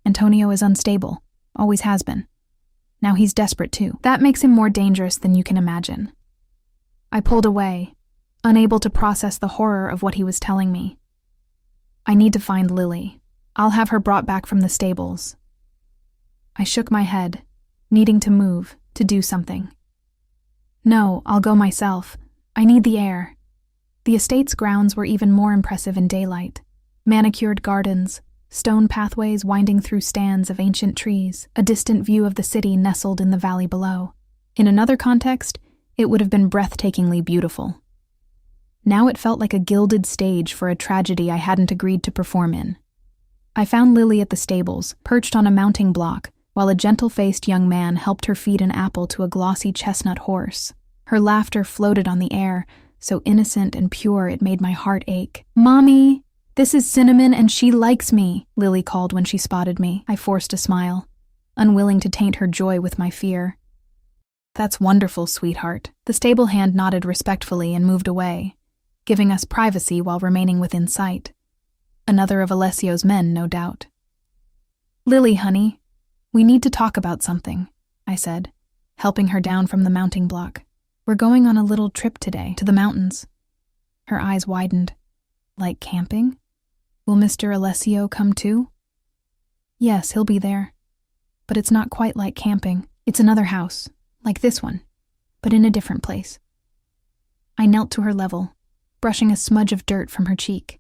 Antonio is unstable. Always has been. Now he's desperate too. That makes him more dangerous than you can imagine. I pulled away, unable to process the horror of what he was telling me. I need to find Lily. I'll have her brought back from the stables. I shook my head, needing to move, to do something. No, I'll go myself. I need the air. The estate's grounds were even more impressive in daylight. Manicured gardens, stone pathways winding through stands of ancient trees, a distant view of the city nestled in the valley below. In another context, it would have been breathtakingly beautiful. Now it felt like a gilded stage for a tragedy I hadn't agreed to perform in. I found Lily at the stables, perched on a mounting block, while a gentle-faced young man helped her feed an apple to a glossy chestnut horse. Her laughter floated on the air, so innocent and pure it made my heart ache. Mommy! This is Cinnamon and she likes me, Lily called when she spotted me. I forced a smile, unwilling to taint her joy with my fear. That's wonderful, sweetheart. The stable hand nodded respectfully and moved away, giving us privacy while remaining within sight. Another of Alessio's men, no doubt. Lily, honey, we need to talk about something, I said, helping her down from the mounting block. We're going on a little trip today, to the mountains. Her eyes widened. Like camping? Will Mr. Alessio come too? Yes, he'll be there. But it's not quite like camping. It's another house, like this one, but in a different place. I knelt to her level, brushing a smudge of dirt from her cheek.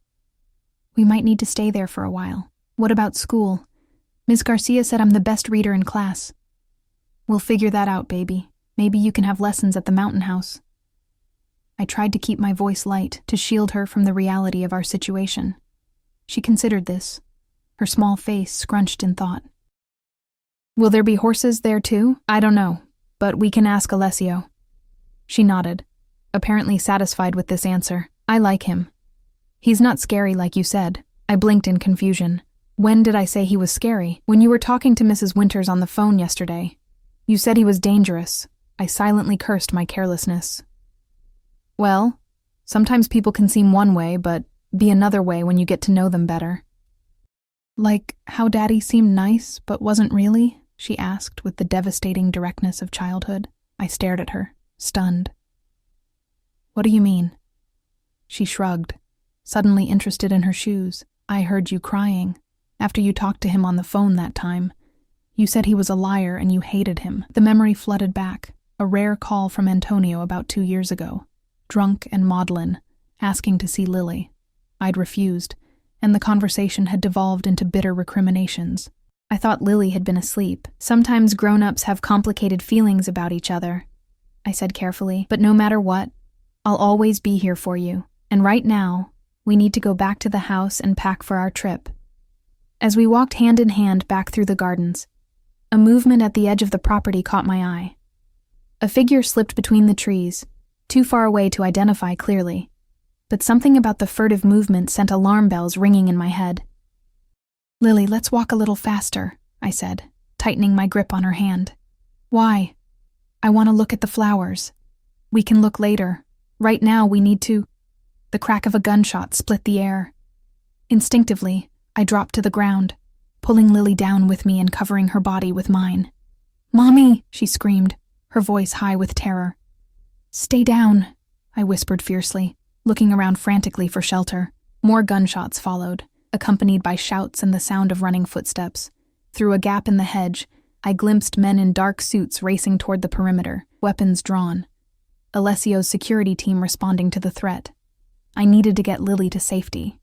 We might need to stay there for a while. What about school? Ms. Garcia said I'm the best reader in class. We'll figure that out, baby. Maybe you can have lessons at the mountain house. I tried to keep my voice light to shield her from the reality of our situation. She considered this, her small face scrunched in thought. Will there be horses there too? I don't know, but we can ask Alessio. She nodded, apparently satisfied with this answer. I like him. He's not scary like you said. I blinked in confusion. When did I say he was scary? When you were talking to Mrs. Winters on the phone yesterday. You said he was dangerous. I silently cursed my carelessness. Well, sometimes people can seem one way, but be another way when you get to know them better. Like how Daddy seemed nice, but wasn't really? She asked with the devastating directness of childhood. I stared at her, stunned. What do you mean? She shrugged, suddenly interested in her shoes. I heard you crying. After you talked to him on the phone that time. You said he was a liar and you hated him. The memory flooded back, a rare call from Antonio about 2 years ago. Drunk and maudlin, asking to see Lily. I'd refused, and the conversation had devolved into bitter recriminations. I thought Lily had been asleep. Sometimes grown-ups have complicated feelings about each other, I said carefully, but no matter what, I'll always be here for you. And right now, we need to go back to the house and pack for our trip. As we walked hand in hand back through the gardens, a movement at the edge of the property caught my eye. A figure slipped between the trees, too far away to identify clearly, but something about the furtive movement sent alarm bells ringing in my head. Lily, let's walk a little faster, I said, tightening my grip on her hand. Why? I want to look at the flowers. We can look later. Right now we need to... The crack of a gunshot split the air. Instinctively, I dropped to the ground, pulling Lily down with me and covering her body with mine. Mommy, she screamed, her voice high with terror. Stay down, I whispered fiercely, looking around frantically for shelter. More gunshots followed, accompanied by shouts and the sound of running footsteps. Through a gap in the hedge, I glimpsed men in dark suits racing toward the perimeter, weapons drawn. Alessio's security team responding to the threat. I needed to get Lily to safety.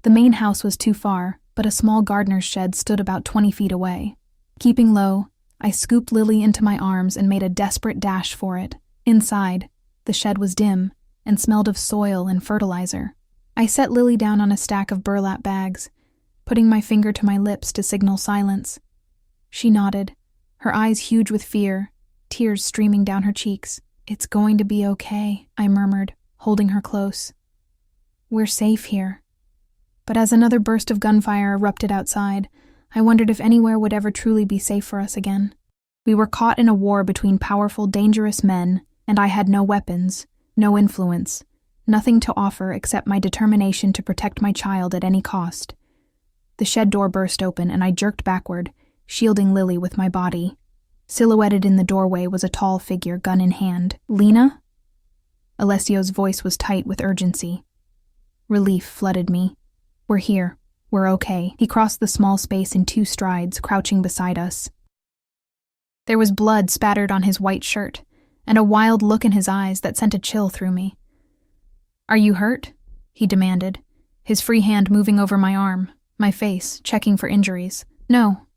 The main house was too far, but a small gardener's shed stood about 20 feet away. Keeping low, I scooped Lily into my arms and made a desperate dash for it. Inside, the shed was dim and smelled of soil and fertilizer. I set Lily down on a stack of burlap bags, putting my finger to my lips to signal silence. She nodded, her eyes huge with fear, tears streaming down her cheeks. It's going to be okay, I murmured, holding her close. We're safe here. But as another burst of gunfire erupted outside, I wondered if anywhere would ever truly be safe for us again. We were caught in a war between powerful, dangerous men, and I had no weapons, no influence, nothing to offer except my determination to protect my child at any cost. The shed door burst open and I jerked backward, shielding Lily with my body. Silhouetted in the doorway was a tall figure, gun in hand. Lena? Alessio's voice was tight with urgency. Relief flooded me. We're here. We're okay. He crossed the small space in 2 strides, crouching beside us. There was blood spattered on his white shirt, and a wild look in his eyes that sent a chill through me. Are you hurt? He demanded, his free hand moving over my arm, my face, checking for injuries. No,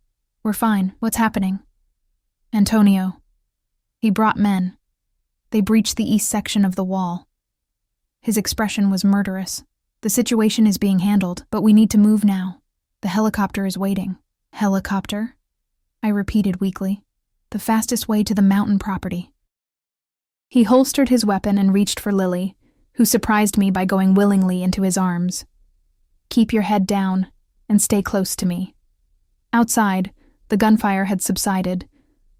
we're fine. What's happening? Antonio. He brought men. They breached the east section of the wall. His expression was murderous. The situation is being handled, but we need to move now. The helicopter is waiting. Helicopter? I repeated weakly. The fastest way to the mountain property. He holstered his weapon and reached for Lily, who surprised me by going willingly into his arms. Keep your head down and stay close to me. Outside, the gunfire had subsided,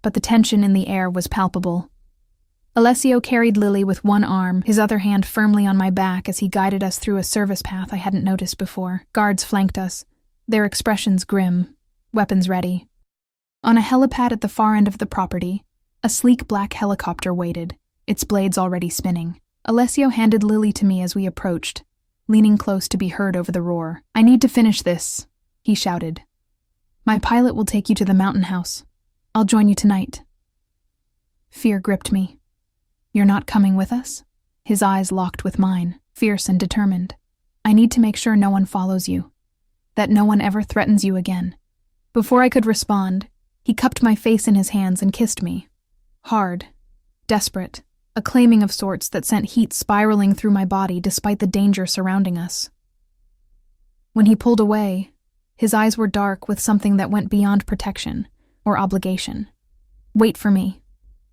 but the tension in the air was palpable. Alessio carried Lily with one arm, his other hand firmly on my back as he guided us through a service path I hadn't noticed before. Guards flanked us, their expressions grim, weapons ready. On a helipad at the far end of the property, a sleek black helicopter waited, its blades already spinning. Alessio handed Lily to me as we approached. leaning close to be heard over the roar. "I need to finish this," he shouted. "My pilot will take you to the mountain house. I'll join you tonight." Fear gripped me. "You're not coming with us?" His eyes locked with mine, fierce and determined. "I need to make sure no one follows you, that no one ever threatens you again." Before I could respond, he cupped my face in his hands and kissed me. Hard, desperate, a claiming of sorts that sent heat spiraling through my body despite the danger surrounding us. When he pulled away, his eyes were dark with something that went beyond protection or obligation. "Wait for me,"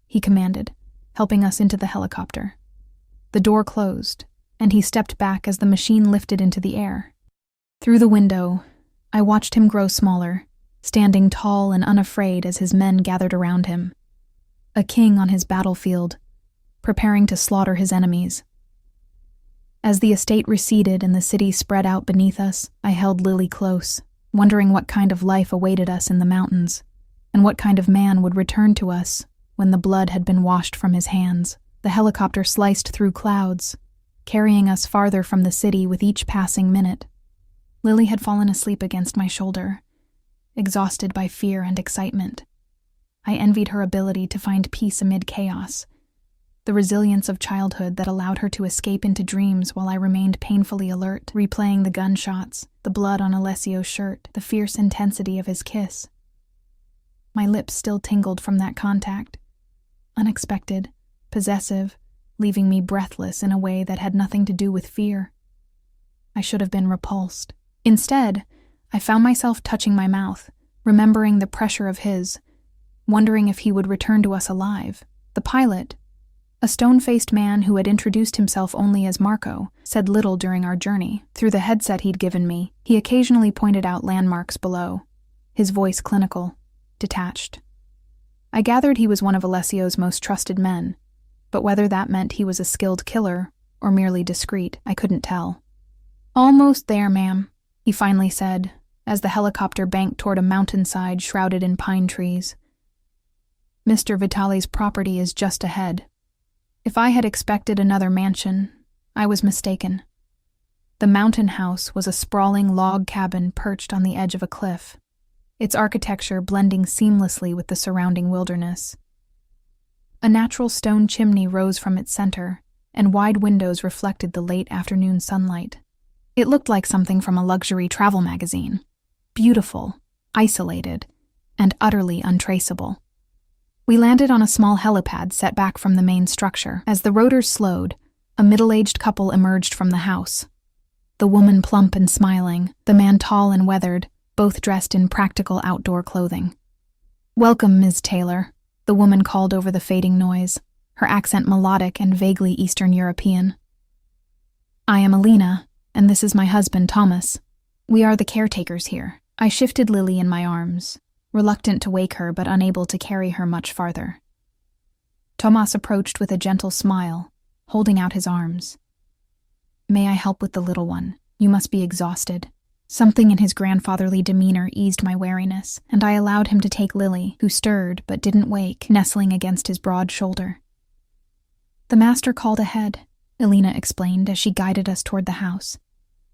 he commanded, helping us into the helicopter. The door closed, and he stepped back as the machine lifted into the air. Through the window, I watched him grow smaller, standing tall and unafraid as his men gathered around him. A king on his battlefield, preparing to slaughter his enemies. As the estate receded and the city spread out beneath us, I held Lily close, wondering what kind of life awaited us in the mountains, and what kind of man would return to us when the blood had been washed from his hands. The helicopter sliced through clouds, carrying us farther from the city with each passing minute. Lily had fallen asleep against my shoulder, exhausted by fear and excitement. I envied her ability to find peace amid chaos, the resilience of childhood that allowed her to escape into dreams while I remained painfully alert, replaying the gunshots, the blood on Alessio's shirt, the fierce intensity of his kiss. My lips still tingled from that contact, unexpected, possessive, leaving me breathless in a way that had nothing to do with fear. I should have been repulsed. Instead, I found myself touching my mouth, remembering the pressure of his, wondering if he would return to us alive. The pilot, a stone-faced man who had introduced himself only as Marco, said little during our journey. Through the headset he'd given me, he occasionally pointed out landmarks below, his voice clinical, detached. I gathered he was one of Alessio's most trusted men, but whether that meant he was a skilled killer or merely discreet, I couldn't tell. "Almost there, ma'am," he finally said, as the helicopter banked toward a mountainside shrouded in pine trees. "Mr. Vitale's property is just ahead." If I had expected another mansion, I was mistaken. The mountain house was a sprawling log cabin perched on the edge of a cliff, its architecture blending seamlessly with the surrounding wilderness. A natural stone chimney rose from its center, and wide windows reflected the late afternoon sunlight. It looked like something from a luxury travel magazine. Beautiful, isolated, and utterly untraceable. We landed on a small helipad set back from the main structure. As the rotors slowed, a middle-aged couple emerged from the house. The woman plump and smiling, the man tall and weathered, both dressed in practical outdoor clothing. "Welcome, Ms. Taylor," the woman called over the fading noise, her accent melodic and vaguely Eastern European. "I am Alina, and this is my husband, Thomas. We are the caretakers here." I shifted Lily in my arms, reluctant to wake her but unable to carry her much farther. Thomas approached with a gentle smile, holding out his arms. "May I help with the little one? You must be exhausted." Something in his grandfatherly demeanor eased my wariness, and I allowed him to take Lily, who stirred but didn't wake, nestling against his broad shoulder. "The master called ahead," Alina explained as she guided us toward the house.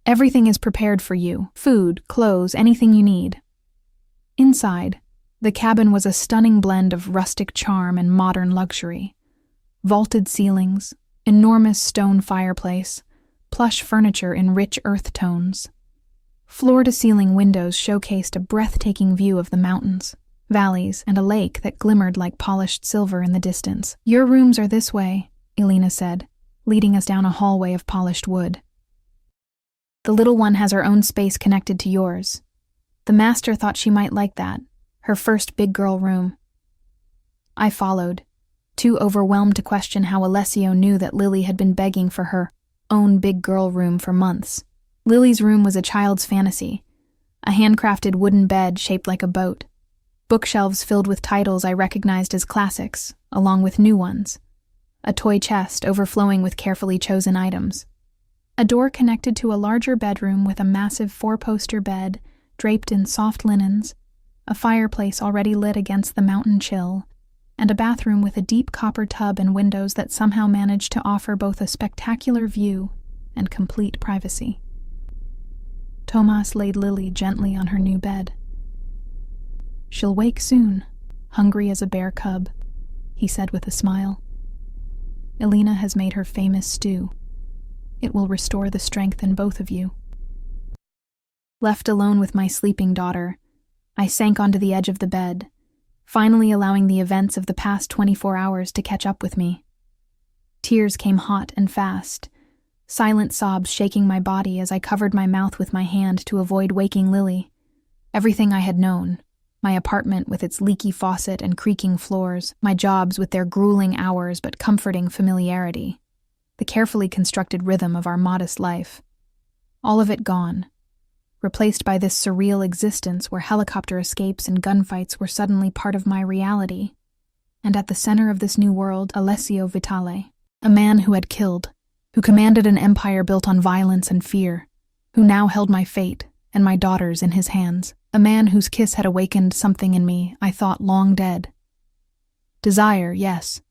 "Everything is prepared for you, food, clothes, anything you need." Inside, the cabin was a stunning blend of rustic charm and modern luxury. Vaulted ceilings, enormous stone fireplace, plush furniture in rich earth tones. Floor-to-ceiling windows showcased a breathtaking view of the mountains, valleys, and a lake that glimmered like polished silver in the distance. "Your rooms are this way," Alina said, leading us down a hallway of polished wood. "The little one has her own space connected to yours. The master thought she might like that, her first big girl room." I followed, too overwhelmed to question how Alessio knew that Lily had been begging for her own big girl room for months. Lily's room was a child's fantasy, a handcrafted wooden bed shaped like a boat, bookshelves filled with titles I recognized as classics, along with new ones, a toy chest overflowing with carefully chosen items, a door connected to a larger bedroom with a massive four-poster bed draped in soft linens, a fireplace already lit against the mountain chill, and a bathroom with a deep copper tub and windows that somehow managed to offer both a spectacular view and complete privacy. Tomas laid Lily gently on her new bed. "She'll wake soon, hungry as a bear cub," he said with a smile. "Elena has made her famous stew. It will restore the strength in both of you." Left alone with my sleeping daughter, I sank onto the edge of the bed, finally allowing the events of the past 24 hours to catch up with me. Tears came hot and fast, silent sobs shaking my body as I covered my mouth with my hand to avoid waking Lily. Everything I had known, my apartment with its leaky faucet and creaking floors, my jobs with their grueling hours but comforting familiarity, the carefully constructed rhythm of our modest life. All of it gone, replaced by this surreal existence where helicopter escapes and gunfights were suddenly part of my reality. And at the center of this new world, Alessio Vitale, a man who had killed, who commanded an empire built on violence and fear, who now held my fate and my daughter's in his hands, a man whose kiss had awakened something in me I thought long dead. Desire, yes,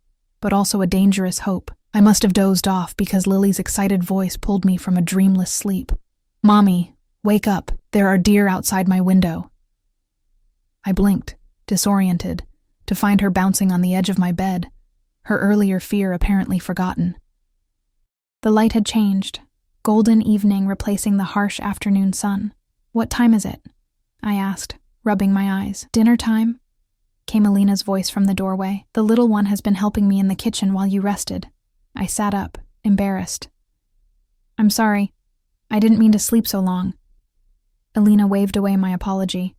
but also a dangerous hope. I must have dozed off because Lily's excited voice pulled me from a dreamless sleep. "Mommy, wake up, there are deer outside my window." I blinked, disoriented, to find her bouncing on the edge of my bed, her earlier fear apparently forgotten. The light had changed, golden evening replacing the harsh afternoon sun. "What time is it?" I asked, rubbing my eyes. "Dinner time?" came Elena's voice from the doorway. "The little one has been helping me in the kitchen while you rested." I sat up, embarrassed. "I'm sorry. I didn't mean to sleep so long." Elena waved away my apology.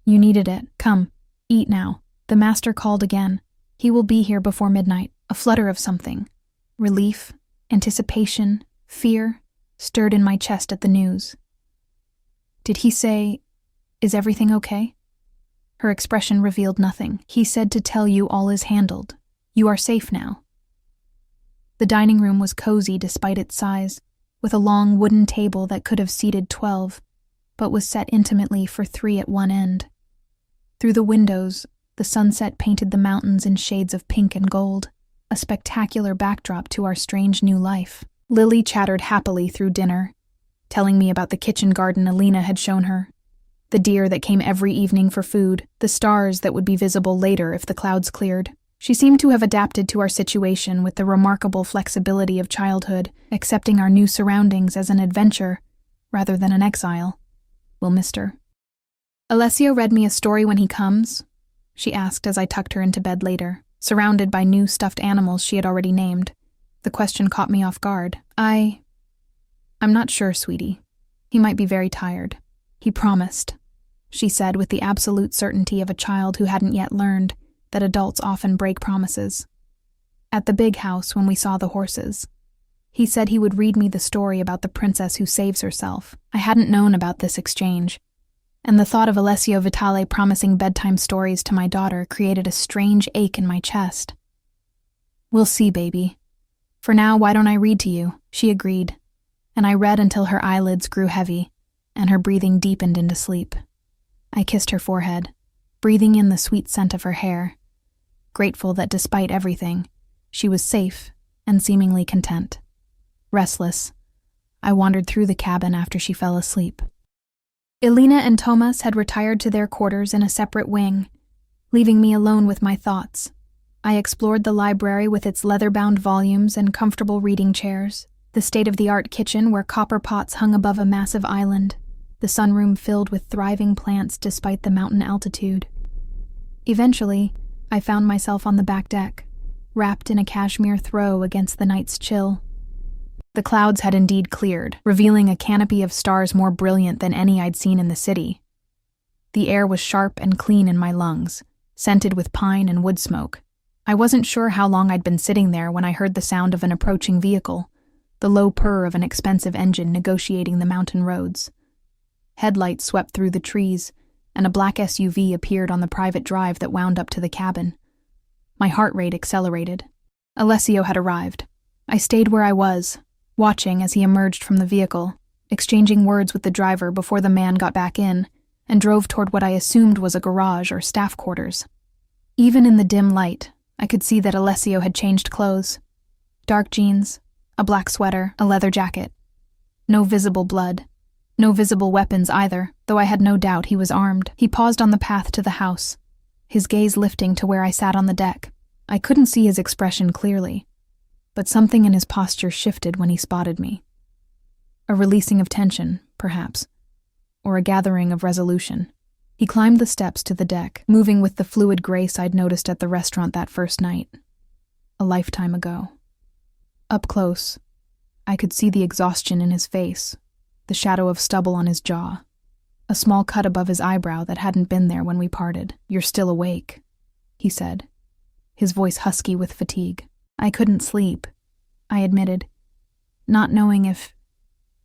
"You needed it. Come, eat now." The master called again. He will be here before midnight. A flutter of something. Relief, anticipation, fear, stirred in my chest at the news. "Did he say, is everything okay?" Her expression revealed nothing. "He said to tell you all is handled. You are safe now." The dining room was cozy despite its size, with a long wooden table that could have seated 12, but was set intimately for 3 at one end. Through the windows, the sunset painted the mountains in shades of pink and gold, a spectacular backdrop to our strange new life. Lily chattered happily through dinner, telling me about the kitchen garden Elena had shown her, the deer that came every evening for food, the stars that would be visible later if the clouds cleared. She seemed to have adapted to our situation with the remarkable flexibility of childhood, accepting our new surroundings as an adventure rather than an exile. We'll miss her. "Alessio read me a story when he comes?" she asked as I tucked her into bed later, surrounded by new stuffed animals she had already named. The question caught me off guard. I'm not sure, sweetie. He might be very tired. He promised," she said with the absolute certainty of a child who hadn't yet learned that adults often break promises. "At the big house when we saw the horses. He said he would read me the story about the princess who saves herself." I hadn't known about this exchange, and the thought of Alessio Vitale promising bedtime stories to my daughter created a strange ache in my chest. "We'll see, baby. For now, why don't I read to you?" she agreed, and I read until her eyelids grew heavy, and her breathing deepened into sleep. I kissed her forehead, breathing in the sweet scent of her hair, grateful that despite everything, she was safe and seemingly content. Restless, I wandered through the cabin after she fell asleep. Elena and Tomas had retired to their quarters in a separate wing, leaving me alone with my thoughts. I explored the library with its leather-bound volumes and comfortable reading chairs, the state-of-the-art kitchen where copper pots hung above a massive island, the sunroom filled with thriving plants despite the mountain altitude. Eventually, I found myself on the back deck, wrapped in a cashmere throw against the night's chill. The clouds had indeed cleared, revealing a canopy of stars more brilliant than any I'd seen in the city. The air was sharp and clean in my lungs, scented with pine and wood smoke. I wasn't sure how long I'd been sitting there when I heard the sound of an approaching vehicle, the low purr of an expensive engine negotiating the mountain roads. Headlights swept through the trees, and a black SUV appeared on the private drive that wound up to the cabin. My heart rate accelerated. Alessio had arrived. I stayed where I was, watching as he emerged from the vehicle, exchanging words with the driver before the man got back in, and drove toward what I assumed was a garage or staff quarters. Even in the dim light, I could see that Alessio had changed clothes. Dark jeans, a black sweater, a leather jacket. No visible blood. No visible weapons either, though I had no doubt he was armed. He paused on the path to the house, his gaze lifting to where I sat on the deck. I couldn't see his expression clearly, but something in his posture shifted when he spotted me. A releasing of tension, perhaps, or a gathering of resolution. He climbed the steps to the deck, moving with the fluid grace I'd noticed at the restaurant that first night, a lifetime ago. Up close, I could see the exhaustion in his face, the shadow of stubble on his jaw, a small cut above his eyebrow that hadn't been there when we parted. "You're still awake," he said, his voice husky with fatigue. "I couldn't sleep," I admitted, not knowing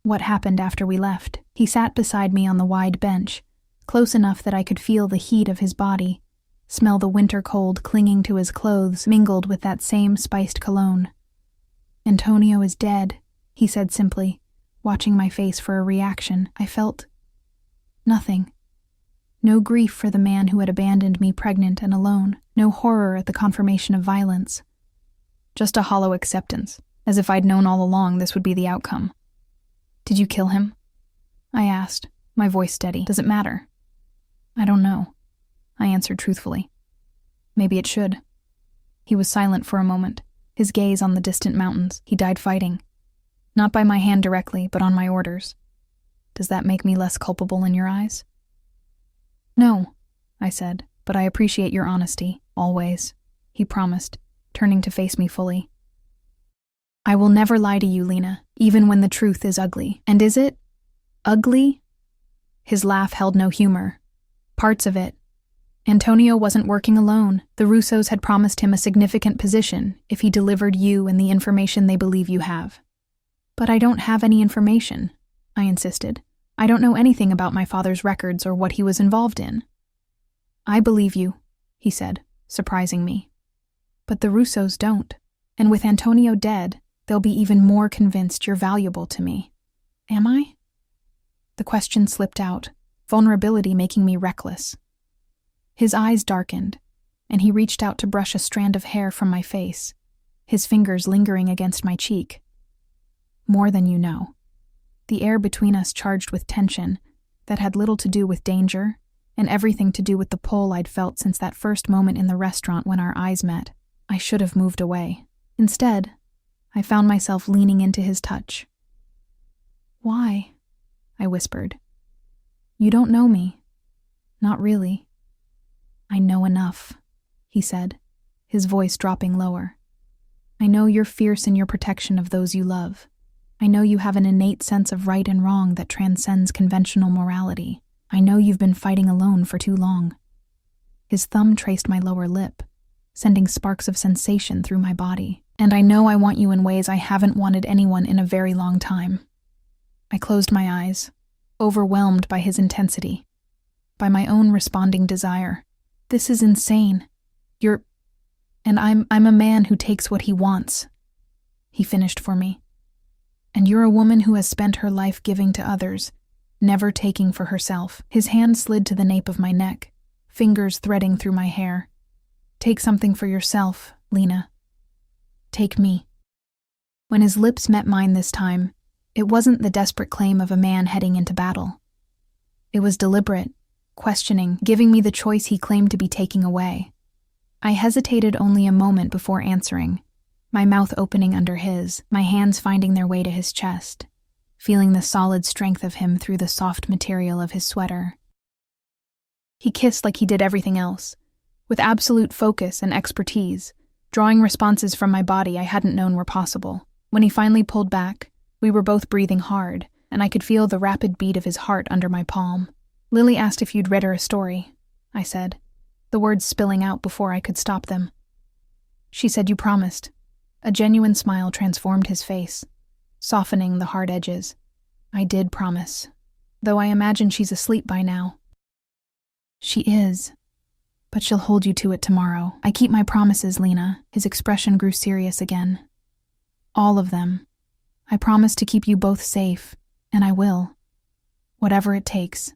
what happened after we left. He sat beside me on the wide bench, close enough that I could feel the heat of his body, smell the winter cold clinging to his clothes mingled with that same spiced cologne. "Antonio is dead," he said simply, watching my face for a reaction. I felt nothing. No grief for the man who had abandoned me pregnant and alone, no horror at the confirmation of violence. Just a hollow acceptance, as if I'd known all along this would be the outcome. "Did you kill him?" I asked, my voice steady. "Does it matter?" "I don't know," I answered truthfully. "Maybe it should." He was silent for a moment, his gaze on the distant mountains. "He died fighting. Not by my hand directly, but on my orders. Does that make me less culpable in your eyes?" "No," I said, "but I appreciate your honesty, always," he promised, turning to face me fully. "I will never lie to you, Lena, even when the truth is ugly." "And is it ugly?" His laugh held no humor. "Parts of it. Antonio wasn't working alone. The Russos had promised him a significant position if he delivered you and the information they believe you have." "But I don't have any information," I insisted. "I don't know anything about my father's records or what he was involved in." "I believe you," he said, surprising me. "But the Russos don't, and with Antonio dead, they'll be even more convinced you're valuable to me." "Am I?" The question slipped out, vulnerability making me reckless. His eyes darkened, and he reached out to brush a strand of hair from my face, his fingers lingering against my cheek. "More than you know." The air between us charged with tension that had little to do with danger and everything to do with the pull I'd felt since that first moment in the restaurant when our eyes met. I should have moved away. Instead, I found myself leaning into his touch. "Why?" I whispered. "You don't know me. Not really." "I know enough," he said, his voice dropping lower. "I know you're fierce in your protection of those you love. I know you have an innate sense of right and wrong that transcends conventional morality. I know you've been fighting alone for too long." His thumb traced my lower lip, sending sparks of sensation through my body. "And I know I want you in ways I haven't wanted anyone in a very long time." I closed my eyes, overwhelmed by his intensity, by my own responding desire. "This is insane. And I'm a man who takes what he wants," he finished for me. "And you're a woman who has spent her life giving to others, never taking for herself." His hand slid to the nape of my neck, fingers threading through my hair. "Take something for yourself, Lena. Take me." When his lips met mine this time, it wasn't the desperate claim of a man heading into battle. It was deliberate, questioning, giving me the choice he claimed to be taking away. I hesitated only a moment before answering, my mouth opening under his, my hands finding their way to his chest, feeling the solid strength of him through the soft material of his sweater. He kissed like he did everything else, with absolute focus and expertise, drawing responses from my body I hadn't known were possible. When he finally pulled back, we were both breathing hard, and I could feel the rapid beat of his heart under my palm. "Lily asked if you'd read her a story," I said, the words spilling out before I could stop them. "She said you promised." A genuine smile transformed his face, softening the hard edges. "I did promise, though I imagine she's asleep by now." "She is, but she'll hold you to it tomorrow. I keep my promises, Lena." His expression grew serious again. "All of them. I promise to keep you both safe, and I will. Whatever it takes."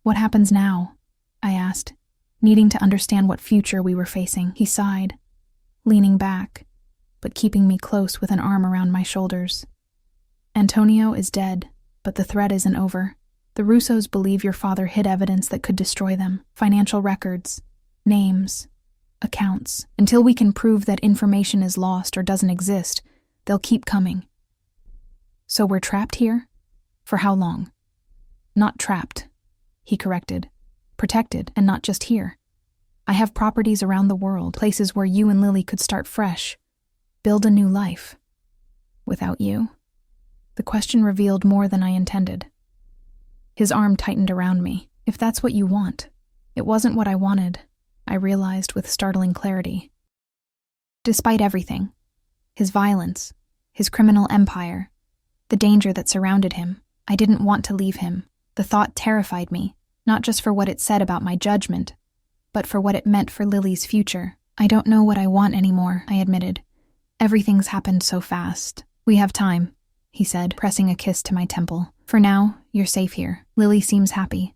"What happens now?" I asked, needing to understand what future we were facing. He sighed, leaning back, but keeping me close with an arm around my shoulders. "Antonio is dead," But the threat isn't over. The Russos believe your father hid evidence that could destroy them. Financial records, names, accounts. Until we can prove that information is lost or doesn't exist, they'll keep coming. So we're trapped here? For how long? Not trapped, he corrected. Protected, and not just here. I have properties around the world, places where you and Lily could start fresh, build a new life. Without you? The question revealed more than I intended. His arm tightened around me. If that's what you want. It wasn't what I wanted, I realized with startling clarity. Despite everything, his violence, his criminal empire, the danger that surrounded him, I didn't want to leave him. The thought terrified me, not just for what it said about my judgment, but for what it meant for Lily's future. I don't know what I want anymore, I admitted. Everything's happened so fast. We have time, he said, pressing a kiss to my temple. For now, you're safe here. Lily seems happy.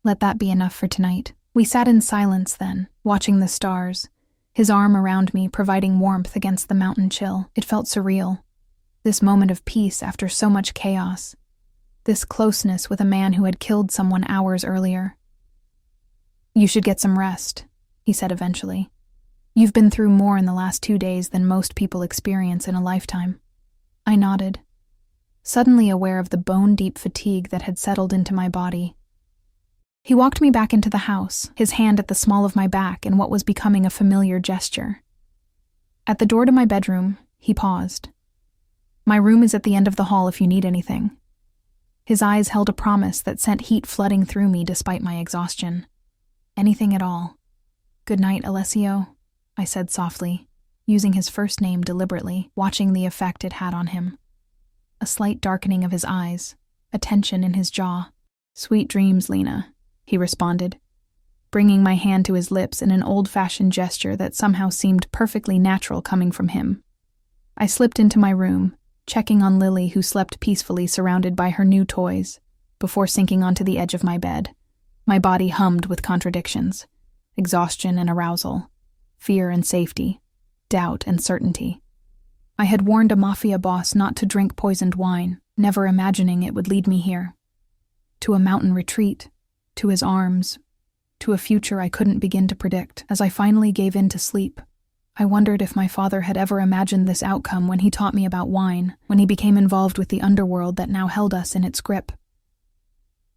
Let that be enough for tonight. We sat in silence then, watching the stars, his arm around me providing warmth against the mountain chill. It felt surreal. This moment of peace after so much chaos. This closeness with a man who had killed someone hours earlier. You should get some rest, he said eventually. You've been through more in the last 2 days than most people experience in a lifetime. I nodded, suddenly aware of the bone-deep fatigue that had settled into my body. He walked me back into the house, his hand at the small of my back in what was becoming a familiar gesture. At the door to my bedroom, he paused. My room is at the end of the hall if you need anything. His eyes held a promise that sent heat flooding through me despite my exhaustion. Anything at all. Good night, Alessio, I said softly, using his first name deliberately, watching the effect it had on him. A slight darkening of his eyes, a tension in his jaw. Sweet dreams, Lena, he responded, bringing my hand to his lips in an old-fashioned gesture that somehow seemed perfectly natural coming from him. I slipped into my room, checking on Lily, who slept peacefully surrounded by her new toys, before sinking onto the edge of my bed. My body hummed with contradictions, exhaustion and arousal, fear and safety, doubt and certainty. I had warned a Mafia boss not to drink poisoned wine, never imagining it would lead me here. To a mountain retreat, to his arms, to a future I couldn't begin to predict. As I finally gave in to sleep, I wondered if my father had ever imagined this outcome when he taught me about wine, when he became involved with the underworld that now held us in its grip.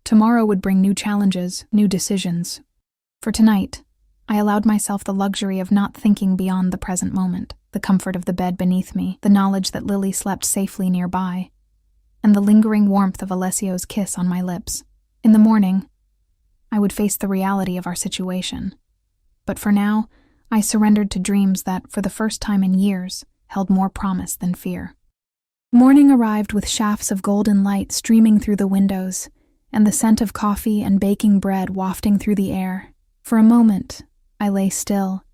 Tomorrow would bring new challenges, new decisions. For tonight, I allowed myself the luxury of not thinking beyond the present moment, the comfort of the bed beneath me, the knowledge that Lily slept safely nearby, and the lingering warmth of Alessio's kiss on my lips. In the morning, I would face the reality of our situation. But for now, I surrendered to dreams that, for the first time in years, held more promise than fear. Morning arrived with shafts of golden light streaming through the windows, and the scent of coffee and baking bread wafting through the air. For a moment, I lay still,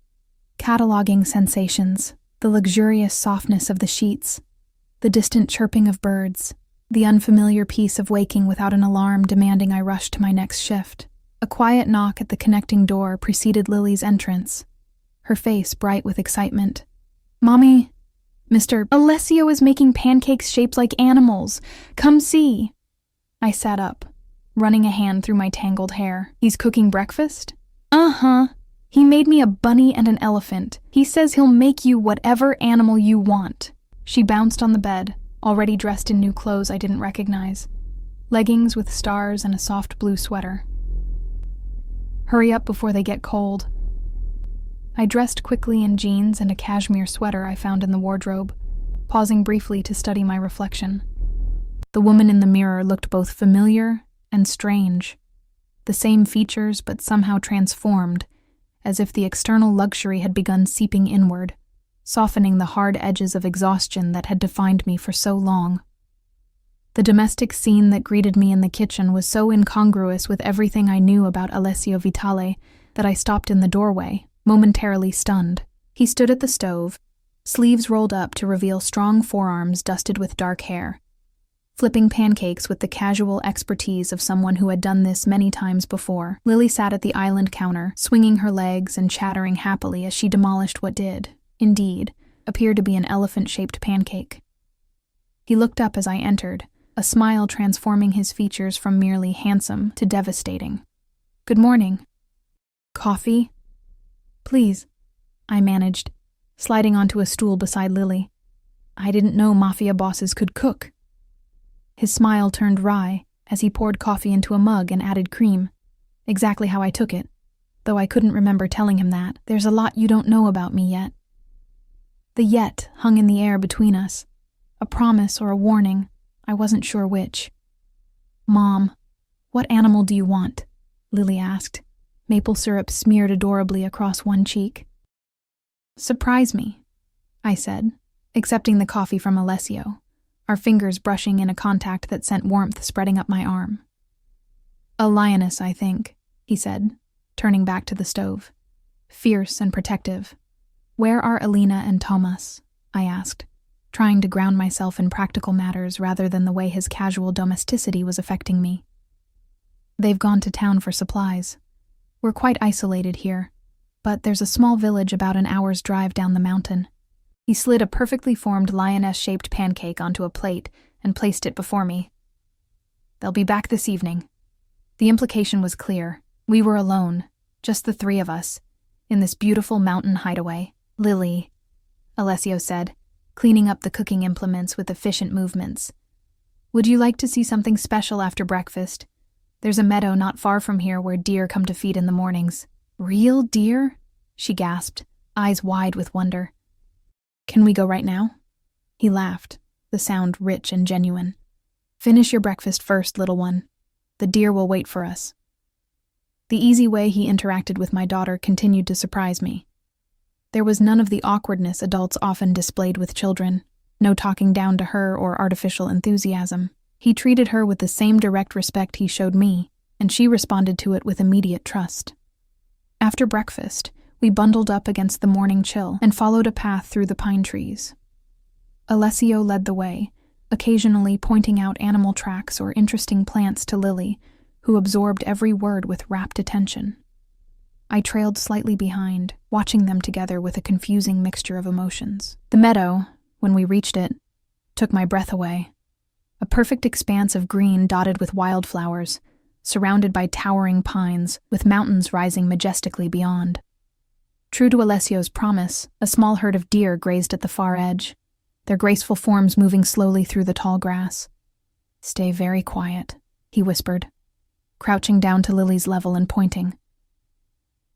cataloging sensations, the luxurious softness of the sheets, the distant chirping of birds, the unfamiliar peace of waking without an alarm demanding I rush to my next shift. A quiet knock at the connecting door preceded Lily's entrance, her face bright with excitement. Mommy, Mr. Alessio is making pancakes shaped like animals. Come see. I sat up, running a hand through my tangled hair. He's cooking breakfast? Uh-huh. He made me a bunny and an elephant. He says he'll make you whatever animal you want. She bounced on the bed, already dressed in new clothes I didn't recognize. Leggings with stars and a soft blue sweater. Hurry up before they get cold. I dressed quickly in jeans and a cashmere sweater I found in the wardrobe, pausing briefly to study my reflection. The woman in the mirror looked both familiar and strange. The same features, but somehow transformed, as if the external luxury had begun seeping inward, softening the hard edges of exhaustion that had defined me for so long. The domestic scene that greeted me in the kitchen was so incongruous with everything I knew about Alessio Vitale that I stopped in the doorway, momentarily stunned. He stood at the stove, sleeves rolled up to reveal strong forearms dusted with dark hair, flipping pancakes with the casual expertise of someone who had done this many times before. Lily sat at the island counter, swinging her legs and chattering happily as she demolished what did, indeed, appear to be an elephant-shaped pancake. He looked up as I entered, a smile transforming his features from merely handsome to devastating. "Good morning. Coffee?" "Please," I managed, sliding onto a stool beside Lily. I didn't know Mafia bosses could cook. His smile turned wry as he poured coffee into a mug and added cream, exactly how I took it, though I couldn't remember telling him that. "There's a lot you don't know about me yet." The yet hung in the air between us, a promise or a warning, I wasn't sure which. "Mom, what animal do you want?" Lily asked, maple syrup smeared adorably across one cheek. "Surprise me," I said, accepting the coffee from Alessio, our fingers brushing in a contact that sent warmth spreading up my arm. "A lioness, I think," he said, turning back to the stove. "Fierce and protective." "Where are Alina and Thomas?" I asked, trying to ground myself in practical matters rather than the way his casual domesticity was affecting me. "They've gone to town for supplies. We're quite isolated here, but there's a small village about an hour's drive down the mountain." He slid a perfectly formed lioness-shaped pancake onto a plate and placed it before me. "They'll be back this evening." The implication was clear. We were alone, just the three of us, in this beautiful mountain hideaway. "Lily," Alessio said, cleaning up the cooking implements with efficient movements. "Would you like to see something special after breakfast? There's a meadow not far from here where deer come to feed in the mornings." "Real deer?" she gasped, eyes wide with wonder. "Can we go right now?" He laughed, the sound rich and genuine. "Finish your breakfast first, little one. The deer will wait for us." The easy way he interacted with my daughter continued to surprise me. There was none of the awkwardness adults often displayed with children, no talking down to her or artificial enthusiasm. He treated her with the same direct respect he showed me, and she responded to it with immediate trust. After breakfast, we bundled up against the morning chill and followed a path through the pine trees. Alessio led the way, occasionally pointing out animal tracks or interesting plants to Lily, who absorbed every word with rapt attention. I trailed slightly behind, watching them together with a confusing mixture of emotions. The meadow, when we reached it, took my breath away. A perfect expanse of green dotted with wildflowers, surrounded by towering pines, with mountains rising majestically beyond. True to Alessio's promise, a small herd of deer grazed at the far edge, their graceful forms moving slowly through the tall grass. "Stay very quiet," he whispered, crouching down to Lily's level and pointing.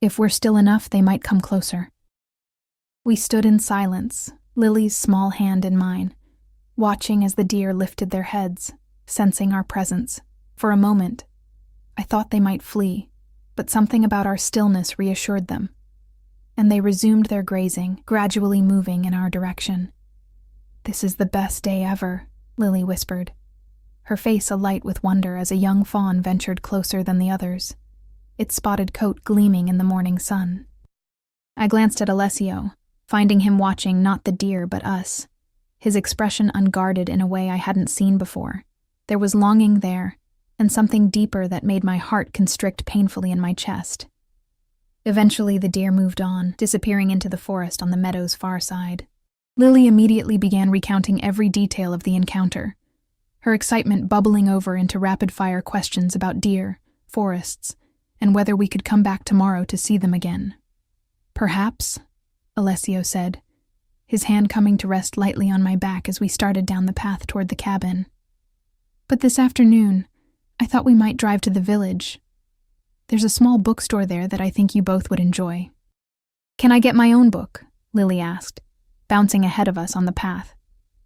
"If we're still enough, they might come closer." We stood in silence, Lily's small hand in mine, watching as the deer lifted their heads, sensing our presence. For a moment, I thought they might flee, but something about our stillness reassured them, and they resumed their grazing, gradually moving in our direction. "This is the best day ever," Lily whispered, her face alight with wonder as a young fawn ventured closer than the others, its spotted coat gleaming in the morning sun. I glanced at Alessio, finding him watching not the deer but us, his expression unguarded in a way I hadn't seen before. There was longing there, and something deeper that made my heart constrict painfully in my chest. Eventually the deer moved on, disappearing into the forest on the meadow's far side. Lily immediately began recounting every detail of the encounter, her excitement bubbling over into rapid-fire questions about deer, forests, and whether we could come back tomorrow to see them again. "Perhaps," Alessio said, his hand coming to rest lightly on my back as we started down the path toward the cabin. "But this afternoon, I thought we might drive to the village. There's a small bookstore there that I think you both would enjoy." "Can I get my own book?" Lily asked, bouncing ahead of us on the path.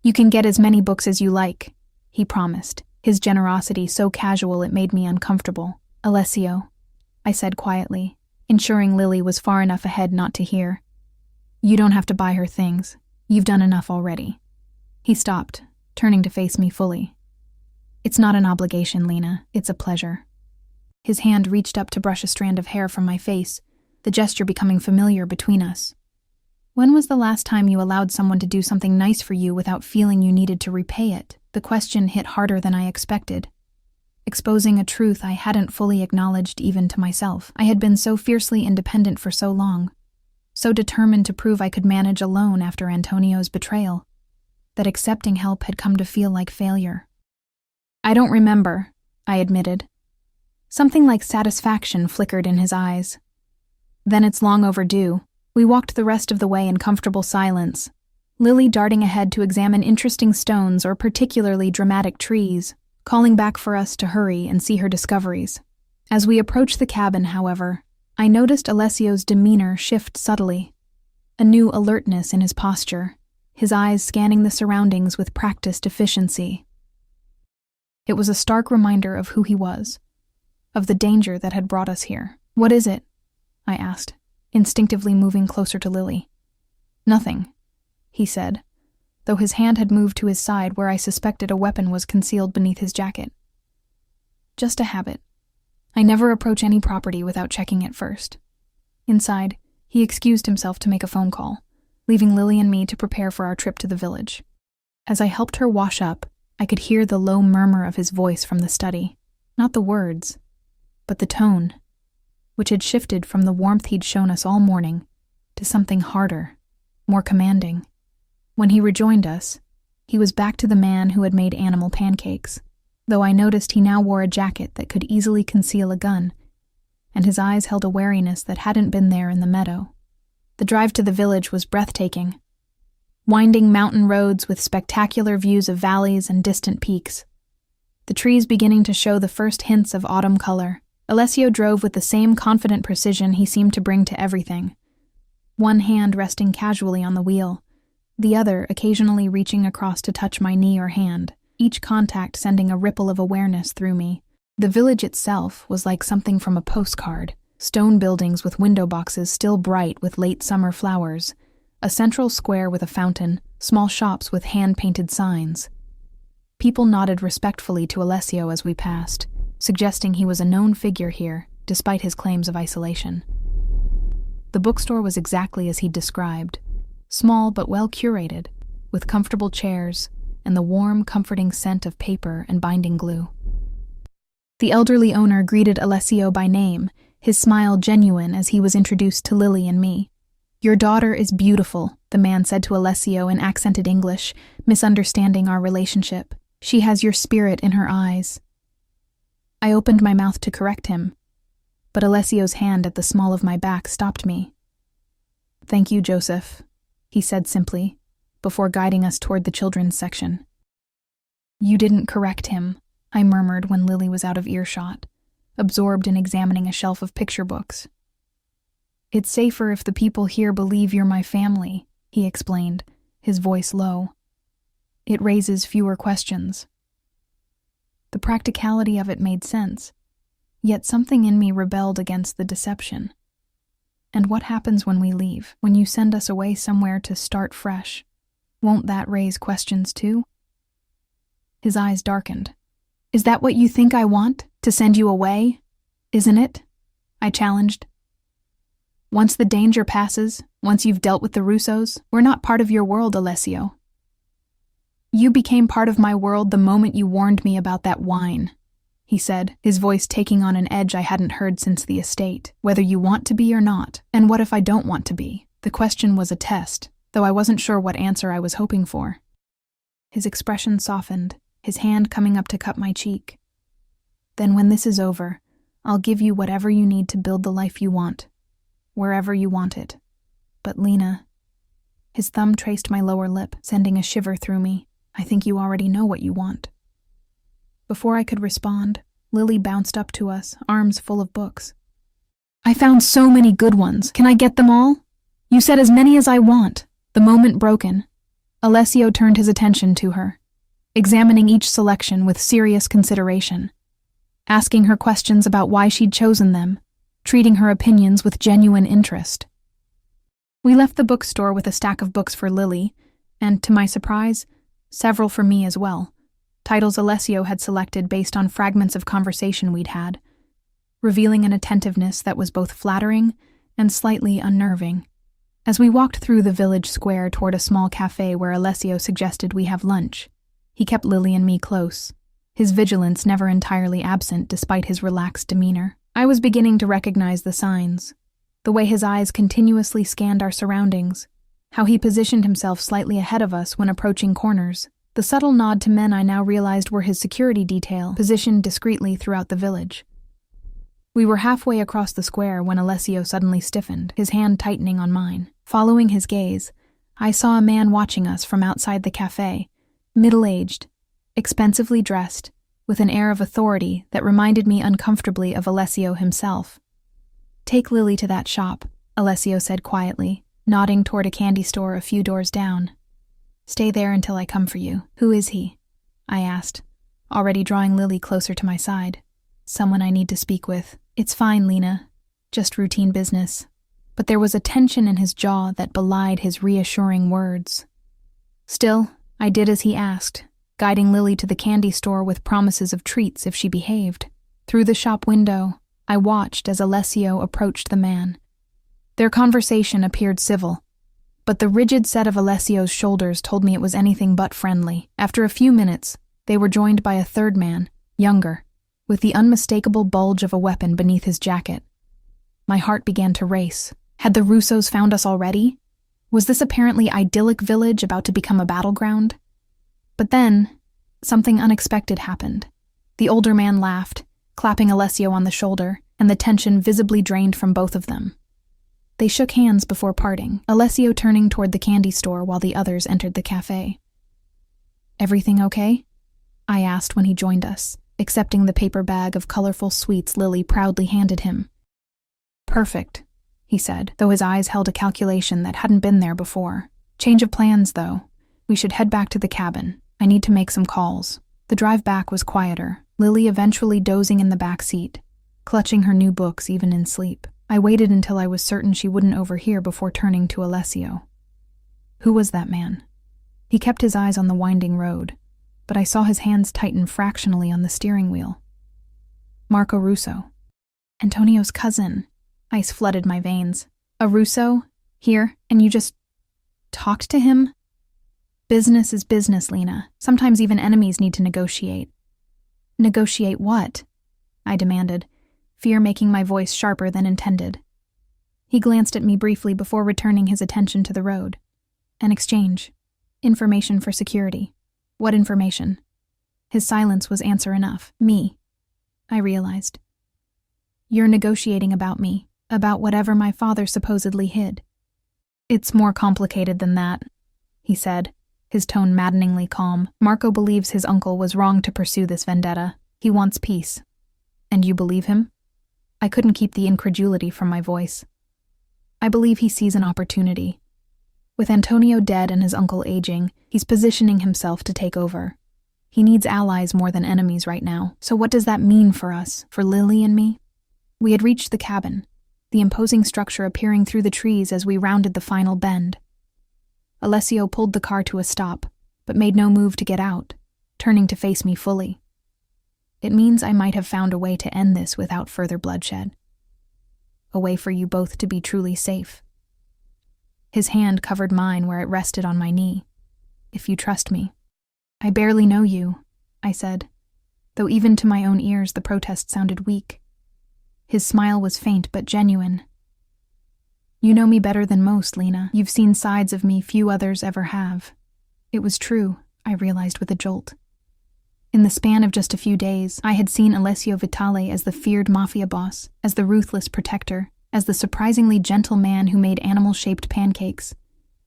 "You can get as many books as you like," he promised, his generosity so casual it made me uncomfortable. "Alessio," I said quietly, ensuring Lily was far enough ahead not to hear. "You don't have to buy her things. You've done enough already." He stopped, turning to face me fully. "It's not an obligation, Lena. It's a pleasure." His hand reached up to brush a strand of hair from my face, the gesture becoming familiar between us. "When was the last time you allowed someone to do something nice for you without feeling you needed to repay it?" The question hit harder than I expected, exposing a truth I hadn't fully acknowledged even to myself. I had been so fiercely independent for so long, so determined to prove I could manage alone after Antonio's betrayal, that accepting help had come to feel like failure. I don't remember, I admitted. Something like satisfaction flickered in his eyes. Then it's long overdue. We walked the rest of the way in comfortable silence, Lily darting ahead to examine interesting stones or particularly dramatic trees, calling back for us to hurry and see her discoveries. As we approached the cabin, however, I noticed Alessio's demeanor shift subtly. A new alertness in his posture, his eyes scanning the surroundings with practiced efficiency. It was a stark reminder of who he was, of the danger that had brought us here. "What is it?" I asked, instinctively moving closer to Lily. "Nothing," he said, though his hand had moved to his side where I suspected a weapon was concealed beneath his jacket. "Just a habit. I never approach any property without checking it first." Inside, he excused himself to make a phone call, leaving Lily and me to prepare for our trip to the village. As I helped her wash up, I could hear the low murmur of his voice from the study. Not the words, but the tone, which had shifted from the warmth he'd shown us all morning to something harder, more commanding. When he rejoined us, he was back to the man who had made animal pancakes, though I noticed he now wore a jacket that could easily conceal a gun, and his eyes held a wariness that hadn't been there in the meadow. The drive to the village was breathtaking. Winding mountain roads with spectacular views of valleys and distant peaks. The trees beginning to show the first hints of autumn color. Alessio drove with the same confident precision he seemed to bring to everything, one hand resting casually on the wheel, the other occasionally reaching across to touch my knee or hand, each contact sending a ripple of awareness through me. The village itself was like something from a postcard. Stone buildings with window boxes still bright with late summer flowers, a central square with a fountain, small shops with hand-painted signs. People nodded respectfully to Alessio as we passed, suggesting he was a known figure here, despite his claims of isolation. The bookstore was exactly as he'd described, small but well curated, with comfortable chairs and the warm, comforting scent of paper and binding glue. The elderly owner greeted Alessio by name, his smile genuine as he was introduced to Lily and me. "Your daughter is beautiful," the man said to Alessio in accented English, misunderstanding our relationship. "She has your spirit in her eyes." I opened my mouth to correct him, but Alessio's hand at the small of my back stopped me. "Thank you, Joseph," he said simply, before guiding us toward the children's section. "You didn't correct him," I murmured when Lily was out of earshot, absorbed in examining a shelf of picture books. "It's safer if the people here believe you're my family," he explained, his voice low. "It raises fewer questions." The practicality of it made sense, yet something in me rebelled against the deception. "And what happens when we leave, when you send us away somewhere to start fresh? Won't that raise questions too?" His eyes darkened. "Is that what you think I want? To send you away? Isn't it?" I challenged. "Once the danger passes, once you've dealt with the Russos, we're not part of your world, Alessio. You became part of my world the moment you warned me about that wine," he said, his voice taking on an edge I hadn't heard since the estate. "Whether you want to be or not, and what if I don't want to be?" The question was a test, though I wasn't sure what answer I was hoping for. His expression softened, his hand coming up to cup my cheek. "Then when this is over, I'll give you whatever you need to build the life you want, wherever you want it. But Lena," his thumb traced my lower lip, sending a shiver through me, "I think you already know what you want." Before I could respond, Lily bounced up to us, arms full of books. "I found so many good ones. Can I get them all?" "You said as many as I want." The moment broken, Alessio turned his attention to her, examining each selection with serious consideration, asking her questions about why she'd chosen them, treating her opinions with genuine interest. We left the bookstore with a stack of books for Lily, and, to my surprise, several for me as well, titles Alessio had selected based on fragments of conversation we'd had, revealing an attentiveness that was both flattering and slightly unnerving. As we walked through the village square toward a small cafe where Alessio suggested we have lunch, he kept Lily and me close, his vigilance never entirely absent despite his relaxed demeanor. I was beginning to recognize the signs, the way his eyes continuously scanned our surroundings, how he positioned himself slightly ahead of us when approaching corners, The subtle nod to men I now realized were his security detail, positioned discreetly throughout the village. We were halfway across the square when Alessio suddenly stiffened, his hand tightening on mine. Following his gaze, I saw a man watching us from outside the cafe, middle-aged, expensively dressed, with an air of authority that reminded me uncomfortably of Alessio himself. "Take Lily to that shop," Alessio said quietly, nodding toward a candy store a few doors down. "Stay there until I come for you." "Who is he?" I asked, already drawing Lily closer to my side. "Someone I need to speak with." "It's fine, Lena. Just routine business." But there was a tension in his jaw that belied his reassuring words. Still, I did as he asked, guiding Lily to the candy store with promises of treats if she behaved. Through the shop window, I watched as Alessio approached the man. Their conversation appeared civil, but the rigid set of Alessio's shoulders told me it was anything but friendly. After a few minutes, they were joined by a third man, younger, with the unmistakable bulge of a weapon beneath his jacket. My heart began to race. Had the Russos found us already? Was this apparently idyllic village about to become a battleground? But then, something unexpected happened. The older man laughed, clapping Alessio on the shoulder, and the tension visibly drained from both of them. They shook hands before parting, Alessio turning toward the candy store while the others entered the cafe. "Everything okay?" I asked when he joined us, accepting the paper bag of colorful sweets Lily proudly handed him. "Perfect," he said, though his eyes held a calculation that hadn't been there before. "Change of plans, though. We should head back to the cabin. I need to make some calls." The drive back was quieter, Lily eventually dozing in the back seat, clutching her new books even in sleep. I waited until I was certain she wouldn't overhear before turning to Alessio. "Who was that man?" He kept his eyes on the winding road, but I saw his hands tighten fractionally on the steering wheel. "Marco Russo. Antonio's cousin." Ice flooded my veins. "A Russo? Here? And you just talked to him?" "Business is business, Lena. Sometimes even enemies need to negotiate." "Negotiate what?" I demanded, fear making my voice sharper than intended. He glanced at me briefly before returning his attention to the road. "An exchange. Information for security." "What information?" His silence was answer enough. "Me," I realized. "You're negotiating about me, about whatever my father supposedly hid." "It's more complicated than that," he said, his tone maddeningly calm. "Marco believes his uncle was wrong to pursue this vendetta. He wants peace." "And you believe him?" I couldn't keep the incredulity from my voice. "I believe he sees an opportunity. With Antonio dead and his uncle aging, he's positioning himself to take over. He needs allies more than enemies right now. So what does that mean for us, for Lily and me?" We had reached the cabin, the imposing structure appearing through the trees as we rounded the final bend. Alessio pulled the car to a stop, but made no move to get out, turning to face me fully. "It means I might have found a way to end this without further bloodshed. A way for you both to be truly safe." His hand covered mine where it rested on my knee. "If you trust me." "I barely know you," I said, though even to my own ears the protest sounded weak. His smile was faint but genuine. "You know me better than most, Lena. You've seen sides of me few others ever have." It was true, I realized with a jolt. In the span of just a few days, I had seen Alessio Vitale as the feared Mafia boss, as the ruthless protector, as the surprisingly gentle man who made animal-shaped pancakes,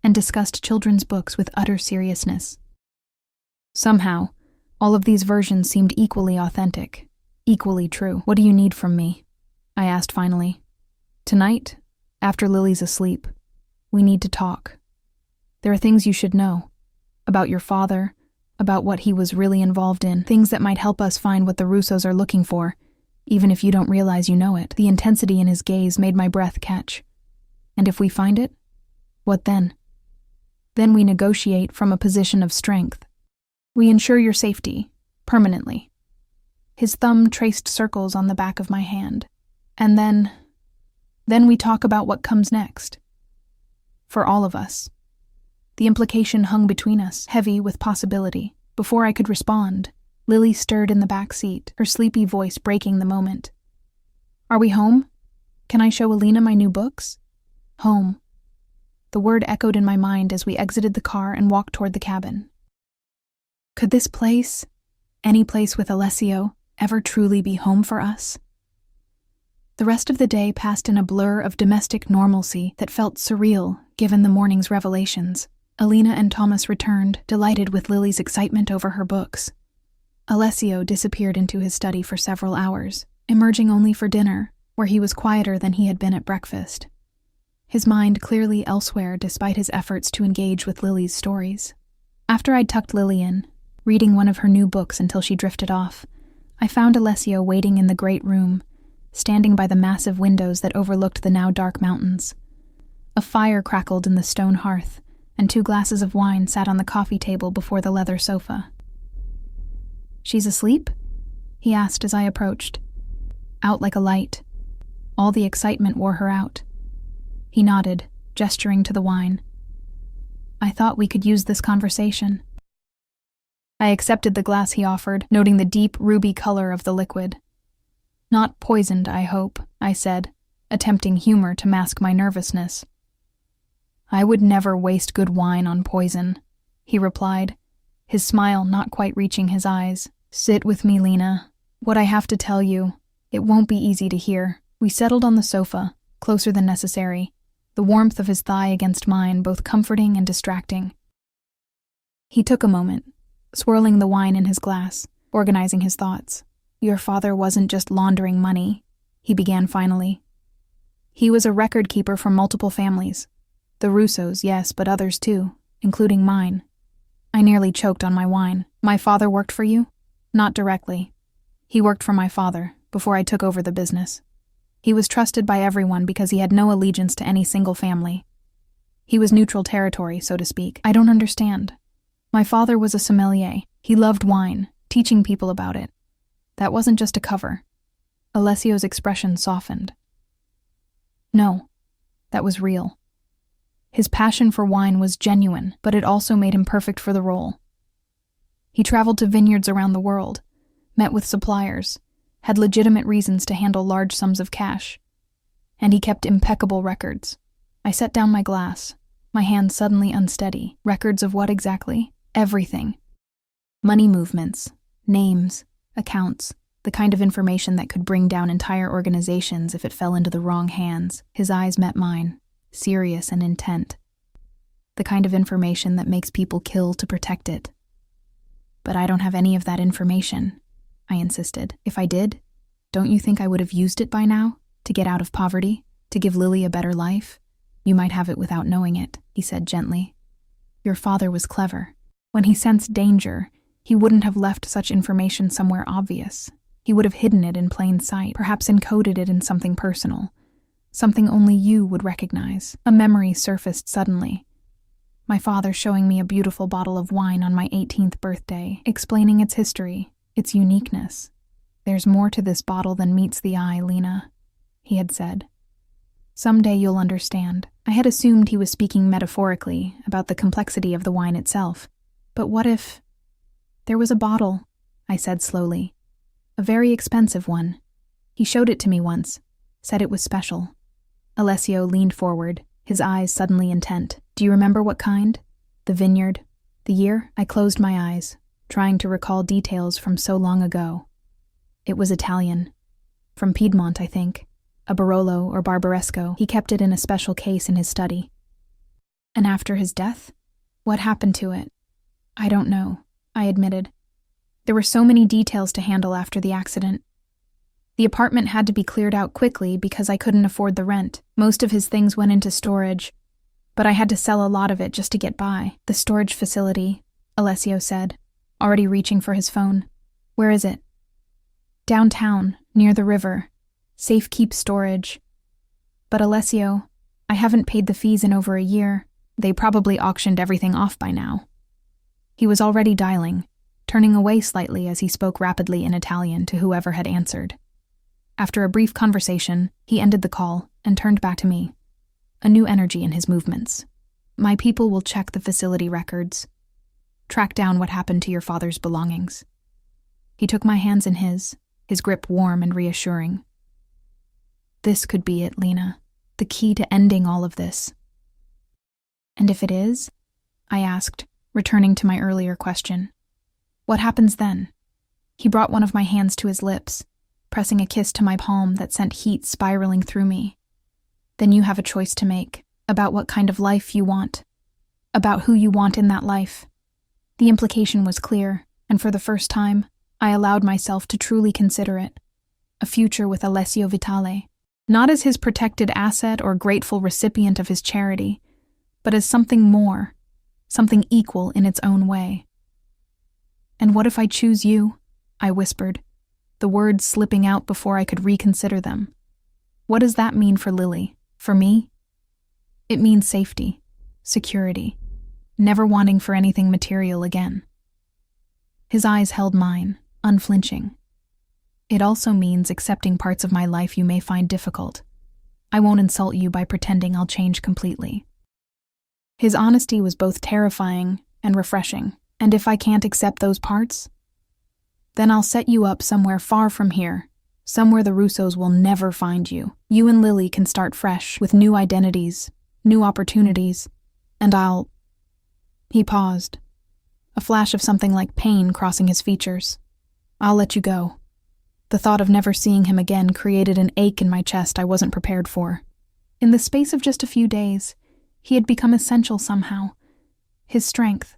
and discussed children's books with utter seriousness. Somehow, all of these versions seemed equally authentic, equally true. "What do you need from me?" I asked finally. "Tonight, after Lily's asleep, we need to talk. There are things you should know. About your father, about what he was really involved in, things that might help us find what the Russos are looking for, even if you don't realize you know it." The intensity in his gaze made my breath catch. "And if we find it, what then?" "Then we negotiate from a position of strength. We ensure your safety, permanently." His thumb traced circles on the back of my hand. "And then we talk about what comes next. For all of us." The implication hung between us, heavy with possibility. Before I could respond, Lily stirred in the back seat, her sleepy voice breaking the moment. "Are we home? Can I show Alina my new books?" "Home." The word echoed in my mind as we exited the car and walked toward the cabin. Could this place, any place with Alessio, ever truly be home for us? The rest of the day passed in a blur of domestic normalcy that felt surreal given the morning's revelations. Alina and Thomas returned, delighted with Lily's excitement over her books. Alessio disappeared into his study for several hours, emerging only for dinner, where he was quieter than he had been at breakfast. His mind clearly elsewhere despite his efforts to engage with Lily's stories. After I'd tucked Lily in, reading one of her new books until she drifted off, I found Alessio waiting in the great room, standing by the massive windows that overlooked the now dark mountains. A fire crackled in the stone hearth, and 2 glasses of wine sat on the coffee table before the leather sofa. "She's asleep?" he asked as I approached. Out like a light. All the excitement wore her out. He nodded, gesturing to the wine. "I thought we could use this conversation." I accepted the glass he offered, noting the deep ruby color of the liquid. "Not poisoned, I hope," I said, attempting humor to mask my nervousness. "I would never waste good wine on poison," he replied, his smile not quite reaching his eyes. "Sit with me, Lena. What I have to tell you, it won't be easy to hear." We settled on the sofa, closer than necessary, the warmth of his thigh against mine both comforting and distracting. He took a moment, swirling the wine in his glass, organizing his thoughts. "Your father wasn't just laundering money," he began finally. "He was a record keeper for multiple families. The Russos, yes, but others too, including mine." I nearly choked on my wine. "My father worked for you?" "Not directly. He worked for my father, before I took over the business. He was trusted by everyone because he had no allegiance to any single family. He was neutral territory, so to speak." "I don't understand." "My father was a sommelier. He loved wine, teaching people about it. That wasn't just a cover." Alessio's expression softened. "No, that was real. His passion for wine was genuine, but it also made him perfect for the role. He traveled to vineyards around the world, met with suppliers, had legitimate reasons to handle large sums of cash, and he kept impeccable records." I set down my glass, my hand suddenly unsteady. Records of what exactly? Everything. Money movements, names, accounts, the kind of information that could bring down entire organizations if it fell into the wrong hands. His eyes met mine, serious and intent. The kind of information that makes people kill to protect it. "But I don't have any of that information," I insisted. "If I did, don't you think I would have used it by now? To get out of poverty? To give Lily a better life? You might have it without knowing it," he said gently. "Your father was clever. When he sensed danger, he wouldn't have left such information somewhere obvious. He would have hidden it in plain sight, perhaps encoded it in something personal, something only you would recognize." A memory surfaced suddenly. My father showing me a beautiful bottle of wine on my 18th birthday, explaining its history, its uniqueness. "There's more to this bottle than meets the eye, Lena," he had said. "Someday you'll understand." I had assumed he was speaking metaphorically about the complexity of the wine itself. But what if... "There was a bottle," I said slowly. "A very expensive one. He showed it to me once, said it was special." Alessio leaned forward, his eyes suddenly intent. "Do you remember what kind? The vineyard? The year?" I closed my eyes, trying to recall details from so long ago. "It was Italian. From Piedmont, I think. A Barolo or Barbaresco. He kept it in a special case in his study." "And after his death? What happened to it?" "I don't know," I admitted. There were so many details to handle after the accident. The apartment had to be cleared out quickly because I couldn't afford the rent. Most of his things went into storage, but I had to sell a lot of it just to get by. "The storage facility," Alessio said, already reaching for his phone. "Where is it?" "Downtown, near the river. Safekeep storage." "But Alessio, I haven't paid the fees in over a year. They probably auctioned everything off by now." He was already dialing, turning away slightly as he spoke rapidly in Italian to whoever had answered. After a brief conversation, he ended the call and turned back to me, a new energy in his movements. "My people will check the facility records, track down what happened to your father's belongings." He took my hands in his grip warm and reassuring. "This could be it, Lena, the key to ending all of this." "And if it is?" I asked, returning to my earlier question. What happens then? He brought one of my hands to his lips, pressing a kiss to my palm that sent heat spiraling through me. Then you have a choice to make about what kind of life you want, about who you want in that life. The implication was clear, and for the first time, I allowed myself to truly consider it. A future with Alessio Vitale, not as his protected asset or grateful recipient of his charity, but as something more, something equal in its own way. And what if I choose you? I whispered, the words slipping out before I could reconsider them. What does that mean for Lily? For me? It means safety, security, never wanting for anything material again. His eyes held mine, unflinching. It also means accepting parts of my life you may find difficult. I won't insult you by pretending I'll change completely. His honesty was both terrifying and refreshing, and if I can't accept those parts, then I'll set you up somewhere far from here, somewhere the Russos will never find you. You and Lily can start fresh with new identities, new opportunities, and He paused, a flash of something like pain crossing his features. I'll let you go. The thought of never seeing him again created an ache in my chest I wasn't prepared for. In the space of just a few days, he had become essential somehow. His strength,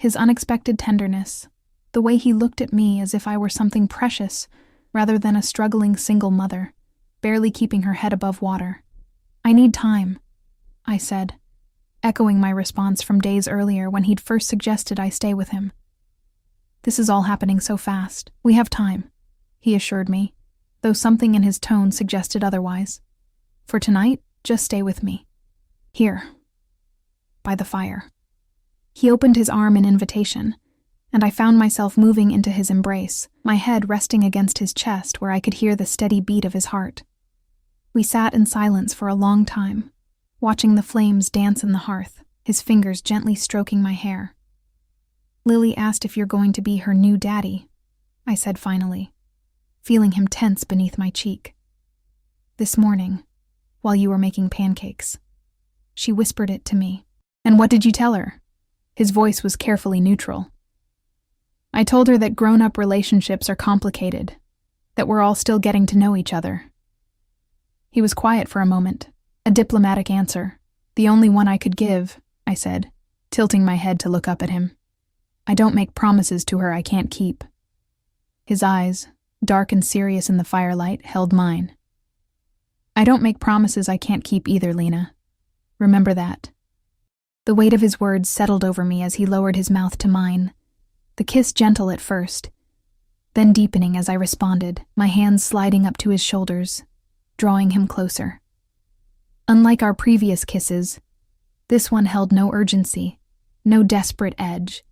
his unexpected tenderness, the way he looked at me as if I were something precious rather than a struggling single mother, barely keeping her head above water. I need time, I said, echoing my response from days earlier when he'd first suggested I stay with him. This is all happening so fast. We have time, he assured me, though something in his tone suggested otherwise. For tonight, just stay with me. Here, by the fire. He opened his arm in invitation, and I found myself moving into his embrace, my head resting against his chest where I could hear the steady beat of his heart. We sat in silence for a long time, watching the flames dance in the hearth, his fingers gently stroking my hair. Lily asked if you're going to be her new daddy, I said finally, feeling him tense beneath my cheek. This morning, while you were making pancakes. She whispered it to me. And what did you tell her? His voice was carefully neutral. I told her that grown-up relationships are complicated, that we're all still getting to know each other. He was quiet for a moment, a diplomatic answer, the only one I could give, I said, tilting my head to look up at him. I don't make promises to her I can't keep. His eyes, dark and serious in the firelight, held mine. I don't make promises I can't keep either, Lena. Remember that. The weight of his words settled over me as he lowered his mouth to mine, the kiss gentle at first, then deepening as I responded, my hands sliding up to his shoulders, drawing him closer. Unlike our previous kisses, this one held no urgency, no desperate edge,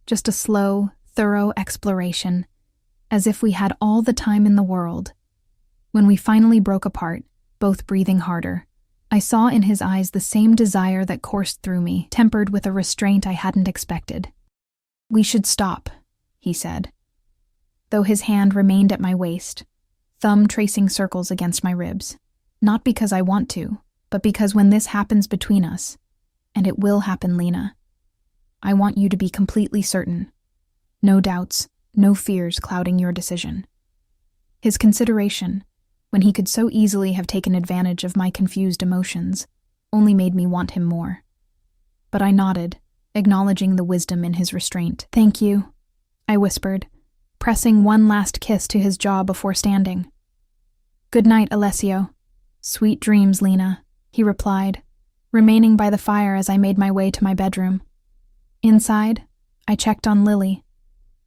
just a slow, thorough exploration, as if we had all the time in the world. When we finally broke apart, both breathing harder, I saw in his eyes the same desire that coursed through me, tempered with a restraint I hadn't expected. We should stop, he said, though his hand remained at my waist, thumb tracing circles against my ribs. Not because I want to, but because when this happens between us, and it will happen, Lena, I want you to be completely certain. No doubts, no fears clouding your decision. His consideration, when he could so easily have taken advantage of my confused emotions, only made me want him more. But I nodded, acknowledging the wisdom in his restraint. Thank you, I whispered, pressing one last kiss to his jaw before standing. Good night, Alessio. Sweet dreams, Lena, he replied, remaining by the fire as I made my way to my bedroom. Inside, I checked on Lily,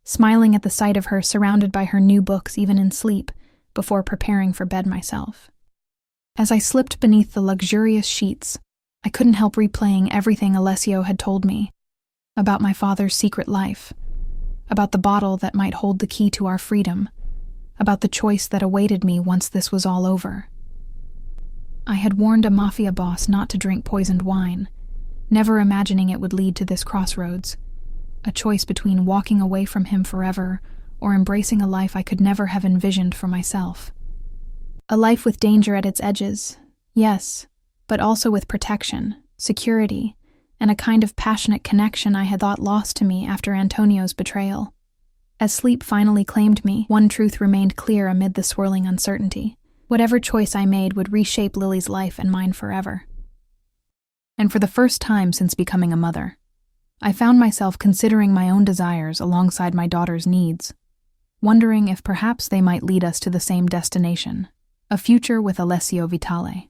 smiling at the sight of her surrounded by her new books even in sleep, before preparing for bed myself. As I slipped beneath the luxurious sheets, I couldn't help replaying everything Alessio had told me about my father's secret life, about the bottle that might hold the key to our freedom, about the choice that awaited me once this was all over. I had warned a Mafia boss not to drink poisoned wine, never imagining it would lead to this crossroads, a choice between walking away from him forever or embracing a life I could never have envisioned for myself. A life with danger at its edges, yes, but also with protection, security, and a kind of passionate connection I had thought lost to me after Antonio's betrayal. As sleep finally claimed me, one truth remained clear amid the swirling uncertainty. Whatever choice I made would reshape Lily's life and mine forever. And for the first time since becoming a mother, I found myself considering my own desires alongside my daughter's needs, wondering if perhaps they might lead us to the same destination, a future with Alessio Vitale.